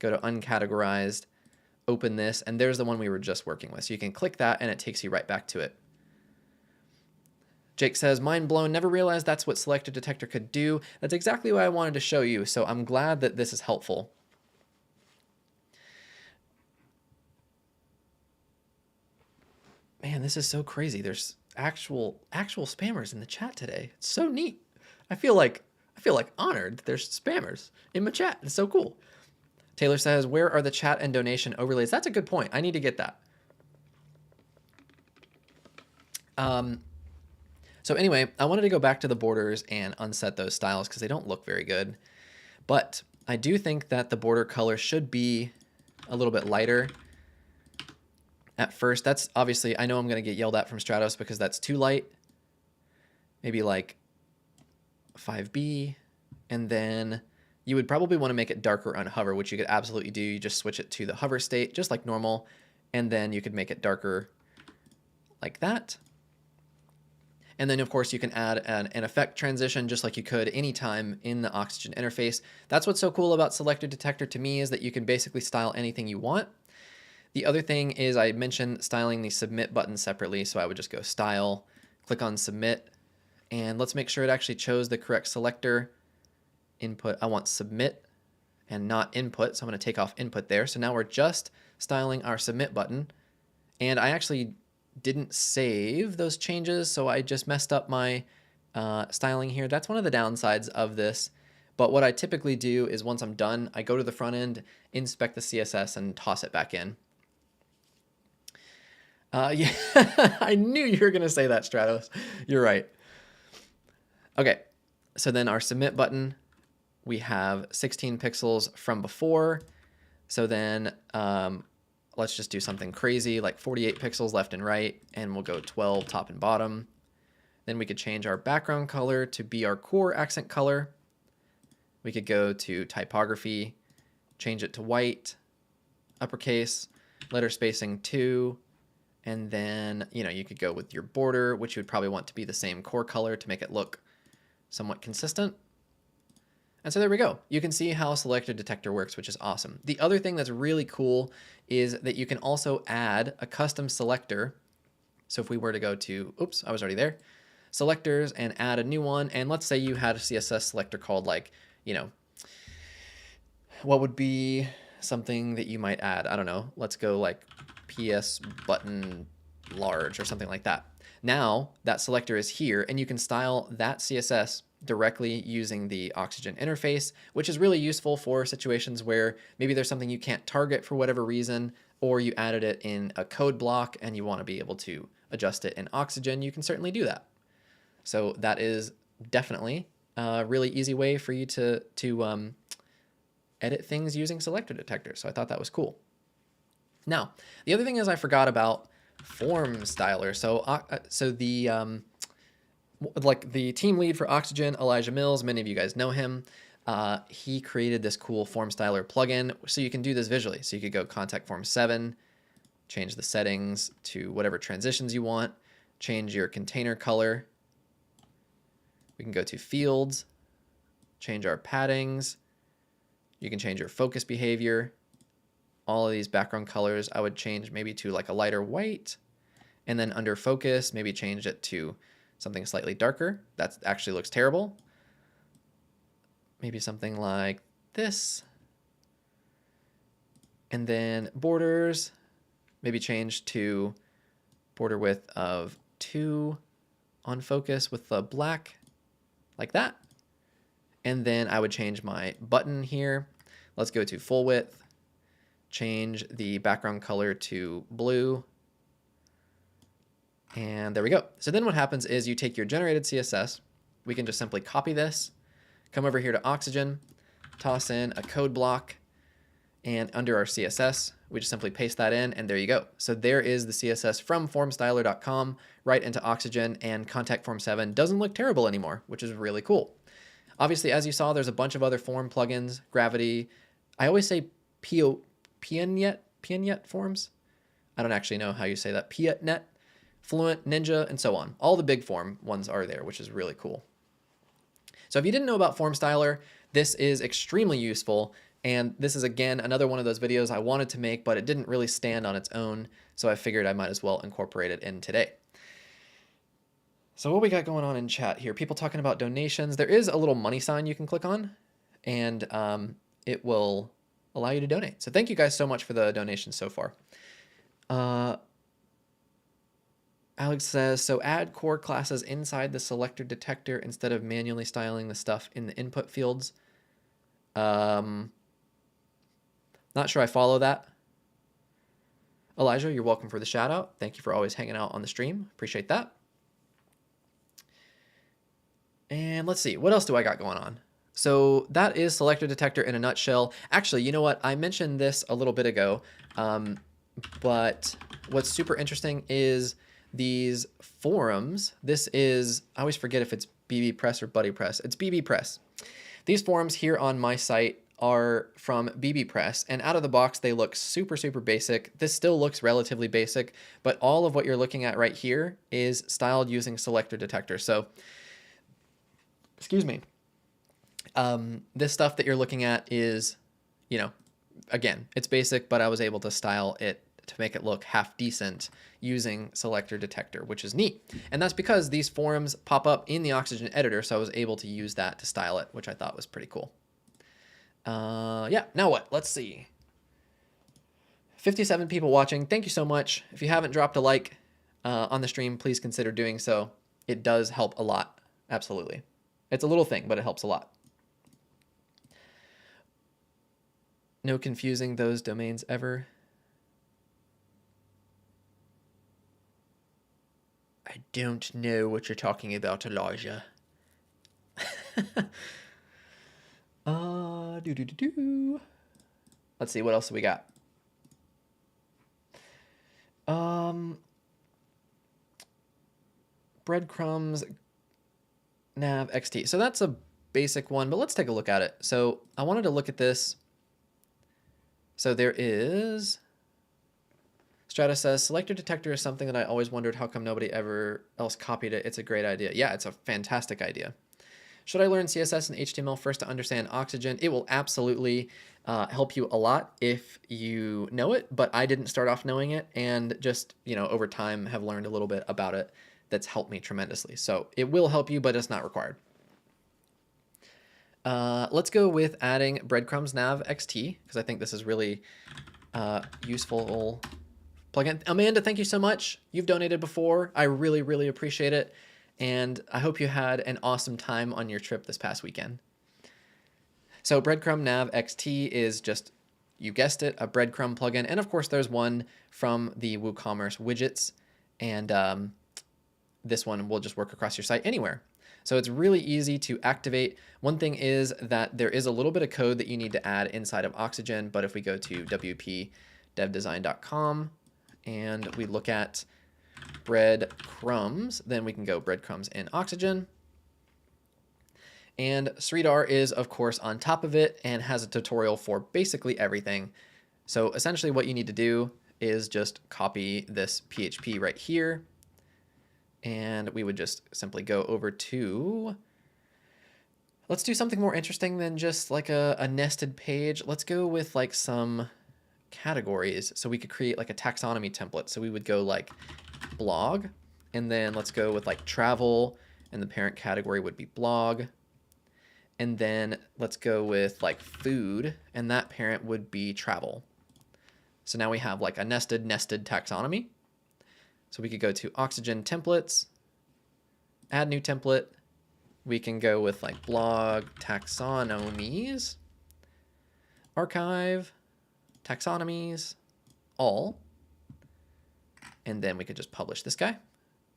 go to Uncategorized, open this, and there's the one we were just working with. So you can click that, and it takes you right back to it. Jake says, mind blown, never realized that's what Selector Detector could do. That's exactly what I wanted to show you, so I'm glad that this is helpful. Man, this is so crazy. There's actual spammers in the chat today. It's so neat. I feel like honored that there's spammers in my chat. It's so cool. Taylor says, where are the chat and donation overlays? That's a good point. I need to get that. So anyway, I wanted to go back to the borders and unset those styles because they don't look very good. But I do think that the border color should be a little bit lighter. At first, that's obviously, I know I'm going to get yelled at from Stratos because that's too light. Maybe like 5B. And then you would probably want to make it darker on hover, which you could absolutely do. You just switch it to the hover state, just like normal. And then you could make it darker like that. And then, of course, you can add an effect transition just like you could anytime in the Oxygen interface. That's what's so cool about Selector Detector to me, is that you can basically style anything you want. The other thing is I mentioned styling the submit button separately, so I would just go style, click on submit, and let's make sure it actually chose the correct selector. Input, I want submit and not input, so I'm going to take off input there. So now we're just styling our submit button, and I actually didn't save those changes, so I just messed up my styling here. That's one of the downsides of this. But what I typically do is once I'm done, I go to the front end, inspect the CSS, and toss it back in. Yeah, I knew you were going to say that, Stratos. You're right. Okay, so then our submit button, we have 16 pixels from before. So then let's just do something crazy like 48 pixels left and right, and we'll go 12 top and bottom. Then we could change our background color to be our core accent color. We could go to typography, change it to white, uppercase, letter spacing 2, and then, you know, you could go with your border, which you would probably want to be the same core color to make it look somewhat consistent. And so there we go. You can see how Selector Detector works, which is awesome. The other thing that's really cool is that you can also add a custom selector. So if we were to go to, oops, I was already there, selectors, and add a new one, and let's say you had a CSS selector called, like, you know, what would be something that you might add? I don't know. Let's go like PS button large or something like that. Now that selector is here, and you can style that CSS directly using the Oxygen interface, which is really useful for situations where maybe there's something you can't target for whatever reason, or you added it in a code block and you want to be able to adjust it in Oxygen. You can certainly do that. So that is definitely a really easy way for you to edit things using Selector Detector. So I thought that was cool. Now, the other thing is I forgot about form styler. So the like the team lead for Oxygen, Elijah Mills, many of you guys know him. He created this cool form styler plugin, so you can do this visually. So you could go contact form 7, change the settings to whatever transitions you want, change your container color. We can go to fields, change our paddings. You can change your focus behavior. All of these background colors, I would change maybe to like a lighter white, and then under focus, maybe change it to something slightly darker. That actually looks terrible. Maybe something like this. And then borders, maybe change to border width of 2 on focus with the black, like that. And then I would change my button here. Let's go to full width, change the background color to blue. And there we go. So then what happens is you take your generated CSS. We can just simply copy this, come over here to Oxygen, toss in a code block, and under our CSS, we just simply paste that in, and there you go. So there is the CSS from formstyler.com right into Oxygen, and Contact Form 7 doesn't look terrible anymore, which is really cool. Obviously, as you saw, there's a bunch of other form plugins, Gravity. I always say Pianet forms. I don't actually know how you say that. Pianet, Fluent, Ninja, and so on. All the big form ones are there, which is really cool. So if you didn't know about Form Styler, this is extremely useful. And this is, again, another one of those videos I wanted to make, but it didn't really stand on its own. So I figured I might as well incorporate it in today. So what we got going on in chat here? People talking about donations. There is a little money sign you can click on, and it will allow you to donate. So thank you guys so much for the donations so far. Alex says, so add core classes inside the selector detector instead of manually styling the stuff in the input fields. Not sure I follow that. Elijah, you're welcome for the shout out. Thank you for always hanging out on the stream. Appreciate that. And let's see, what else do I got going on? So that is Selector Detector in a nutshell. Actually, you know what? I mentioned this a little bit ago, but what's super interesting is these forums. This is, I always forget if it's BB Press or Buddy Press. It's BB Press. These forums here on my site are from BB Press, and out of the box, they look super, super basic. This still looks relatively basic, but all of what you're looking at right here is styled using Selector Detector. So, excuse me. This stuff that you're looking at is, you know, again, it's basic, but I was able to style it to make it look half decent using Selector Detector, which is neat. And that's because these forums pop up in the Oxygen editor, so I was able to use that to style it, which I thought was pretty cool. Yeah, now what? Let's see. 57 people watching. Thank you so much. If you haven't dropped a like on the stream, please consider doing so. It does help a lot. Absolutely. It's a little thing, but it helps a lot. No confusing those domains ever. I don't know what you're talking about, Elijah. Let's see, what else do we got? Breadcrumbs Nav XT. So that's a basic one, but let's take a look at it. So I wanted to look at this. So there is, Strata says, Selector Detector is something that I always wondered how come nobody ever else copied it. It's a great idea. Yeah, it's a fantastic idea. Should I learn CSS and HTML first to understand Oxygen? It will absolutely help you a lot if you know it, but I didn't start off knowing it, and just, over time have learned a little bit about it that's helped me tremendously. So it will help you, but it's not required. Let's go with adding Breadcrumbs Nav XT, because I think this is really useful plugin. Amanda, thank you so much. You've donated before. I really, really appreciate it. And I hope you had an awesome time on your trip this past weekend. So Breadcrumb Nav XT is just, you guessed it, a breadcrumb plugin. And of course, there's one from the WooCommerce widgets. And this one will just work across your site anywhere. So it's really easy to activate. One thing is that there is a little bit of code that you need to add inside of Oxygen. But if we go to wpdevdesign.com and we look at breadcrumbs, then we can go breadcrumbs in Oxygen. And Sridhar is, of course, on top of it and has a tutorial for basically everything. So essentially what you need to do is just copy this PHP right here. And we would just simply go over to, let's do something more interesting than just like a nested page. Let's go with like some categories. So we could create like a taxonomy template. So we would go like blog, and then let's go with like travel, and the parent category would be blog. And then let's go with like food, and that parent would be travel. So now we have like a nested taxonomy. So we could go to Oxygen templates, add new template. We can go with like blog taxonomies, archive, taxonomies, all. And then we could just publish this guy.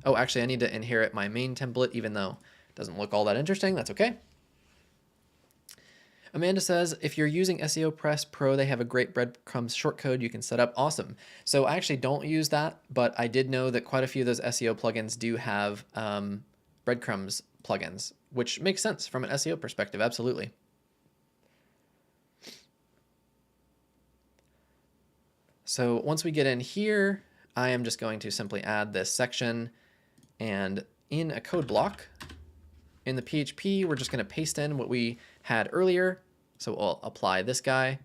Oh, actually I need to inherit my main template, even though it doesn't look all that interesting. That's okay. Amanda says, if you're using SEO Press Pro, they have a great breadcrumbs shortcode you can set up. Awesome. So I actually don't use that, but I did know that quite a few of those SEO plugins do have breadcrumbs plugins, which makes sense from an SEO perspective. Absolutely. So once we get in here, I am just going to simply add this section, and in a code block in the PHP, we're just going to paste in what we had earlier. So I'll apply this guy.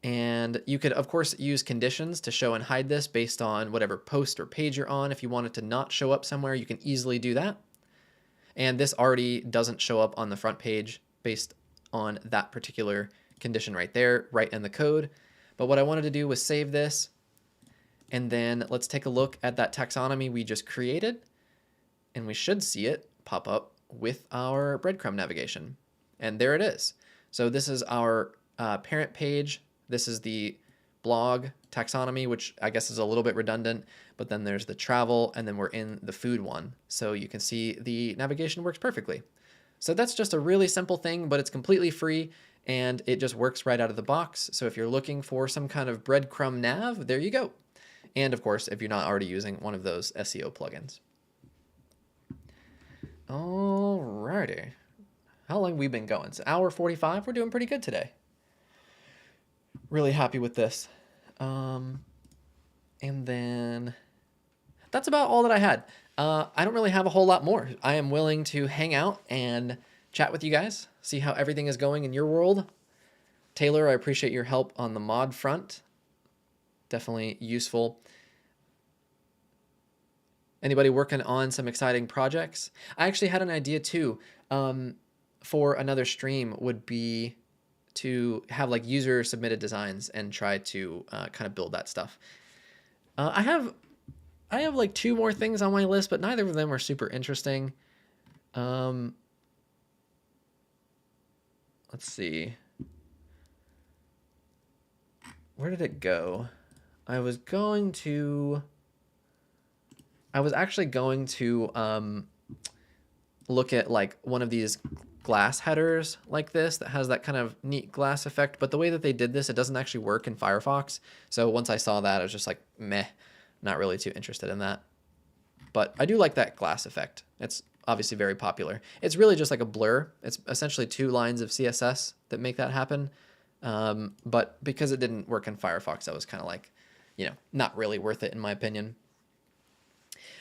And you could, of course, use conditions to show and hide this based on whatever post or page you're on. If you want it to not show up somewhere, you can easily do that. And this already doesn't show up on the front page based on that particular condition right there, right in the code. But what I wanted to do was save this. And then let's take a look at that taxonomy we just created. And we should see it pop up with our breadcrumb navigation. And there it is. So this is our parent page. This is the blog taxonomy, which I guess is a little bit redundant, but then there's the travel, and then we're in the food one. So you can see the navigation works perfectly. So that's just a really simple thing, but it's completely free and it just works right out of the box. So if you're looking for some kind of breadcrumb nav, there you go. And of course, if you're not already using one of those SEO plugins. Alrighty. How long have we been going? It's an hour 45. We're doing pretty good today. Really happy with this. And then that's about all that I had. I don't really have a whole lot more. I am willing to hang out and chat with you guys, see how everything is going in your world. Taylor, I appreciate your help on the mod front. Definitely useful. Anybody working on some exciting projects? I actually had an idea too, for another stream, would be to have like user submitted designs and try to kind of build that stuff. I have like 2 more things on my list, but neither of them are super interesting. Let's see. Where did it go? I was actually going to look at like one of these glass headers like this that has that kind of neat glass effect, but the way that they did this, it doesn't actually work in Firefox. So once I saw that, I was just like, meh, not really too interested in that. but I do like that glass effect. It's obviously very popular. It's really just like a blur. It's essentially 2 lines of CSS that make that happen. But because it didn't work in Firefox, I was kind of like, you know, not really worth it in my opinion.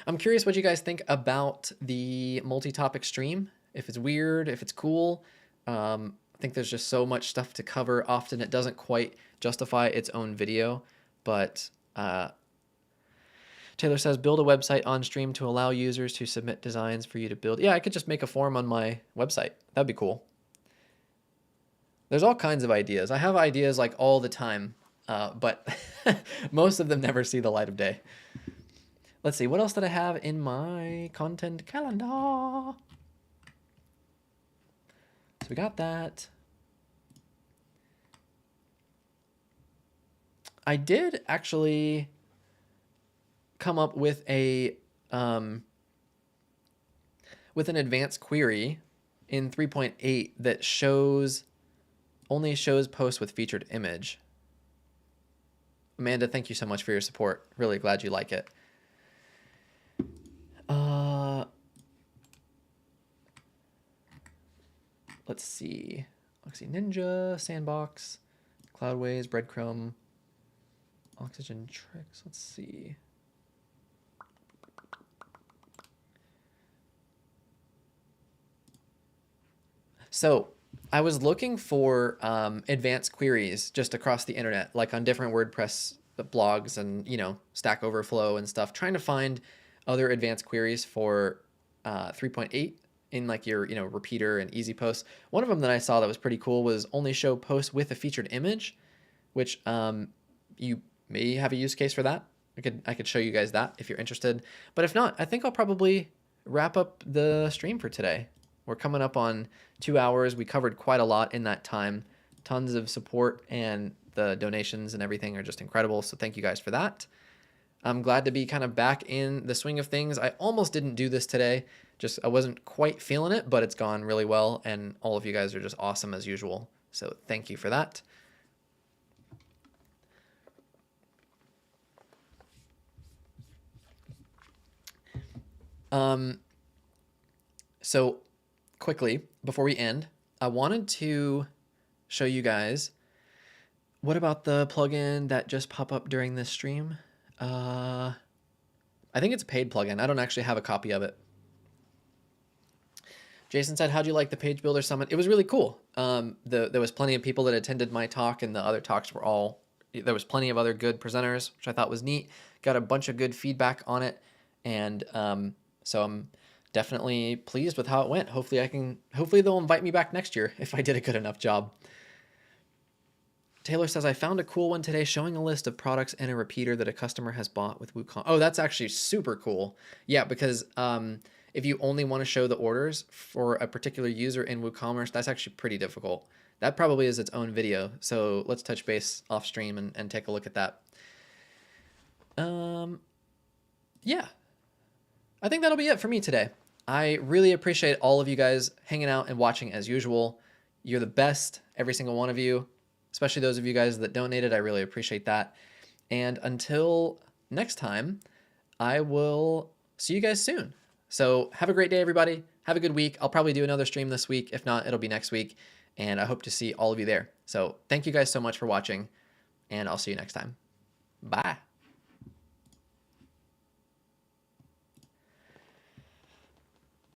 I'm curious what you guys think about the multi-topic stream. If it's weird, if it's cool. I think there's just so much stuff to cover. Often it doesn't quite justify its own video, but Taylor says, build a website on stream to allow users to submit designs for you to build. Yeah, I could just make a form on my website. That'd be cool. There's all kinds of ideas. I have ideas like all the time, but most of them never see the light of day. Let's see, what else did I have in my content calendar? So we got that. I did actually come up with a with an advanced query in 3.8 that only shows posts with featured image. Amanda, thank you so much for your support. Really glad you like it. Let's see. OxyNinja, Sandbox, Cloudways, Breadcrumb, Oxygen Tricks. Let's see. So I was looking for advanced queries just across the internet, like on different WordPress blogs and, you know, Stack Overflow and stuff, trying to find other advanced queries for 3.8 in like your, you know, repeater and easy posts. One of them that I saw that was pretty cool was only show posts with a featured image, which you may have a use case for that. I could show you guys that if you're interested. But if not, I think I'll probably wrap up the stream for today. We're coming up on 2 hours. We covered quite a lot in that time. Tons of support, and the donations and everything are just incredible. So thank you guys for that. I'm glad to be kind of back in the swing of things. I almost didn't do this today. Just I wasn't quite feeling it, but it's gone really well. And all of you guys are just awesome as usual. So thank you for that. So quickly, before we end, I wanted to show you guys, what about the plugin that just popped up during this stream? I think it's a paid plugin. I don't actually have a copy of it. Jason said, how'd you like the Page Builder Summit? It was really cool. There was plenty of people that attended my talk, and the other talks were there was plenty of other good presenters, which I thought was neat. Got a bunch of good feedback on it. And so I'm definitely pleased with how it went. Hopefully they'll invite me back next year if I did a good enough job. Taylor says, I found a cool one today showing a list of products and a repeater that a customer has bought with WooCommerce. Oh, that's actually super cool. Yeah, because if you only want to show the orders for a particular user in WooCommerce, that's actually pretty difficult. That probably is its own video. So let's touch base off stream and take a look at that. Yeah, I think that'll be it for me today. I really appreciate all of you guys hanging out and watching as usual. You're the best, every single one of you, especially those of you guys that donated. I really appreciate that. And until next time, I will see you guys soon. So have a great day, everybody. Have a good week. I'll probably do another stream this week. If not, it'll be next week. And I hope to see all of you there. So thank you guys so much for watching, and I'll see you next time. Bye.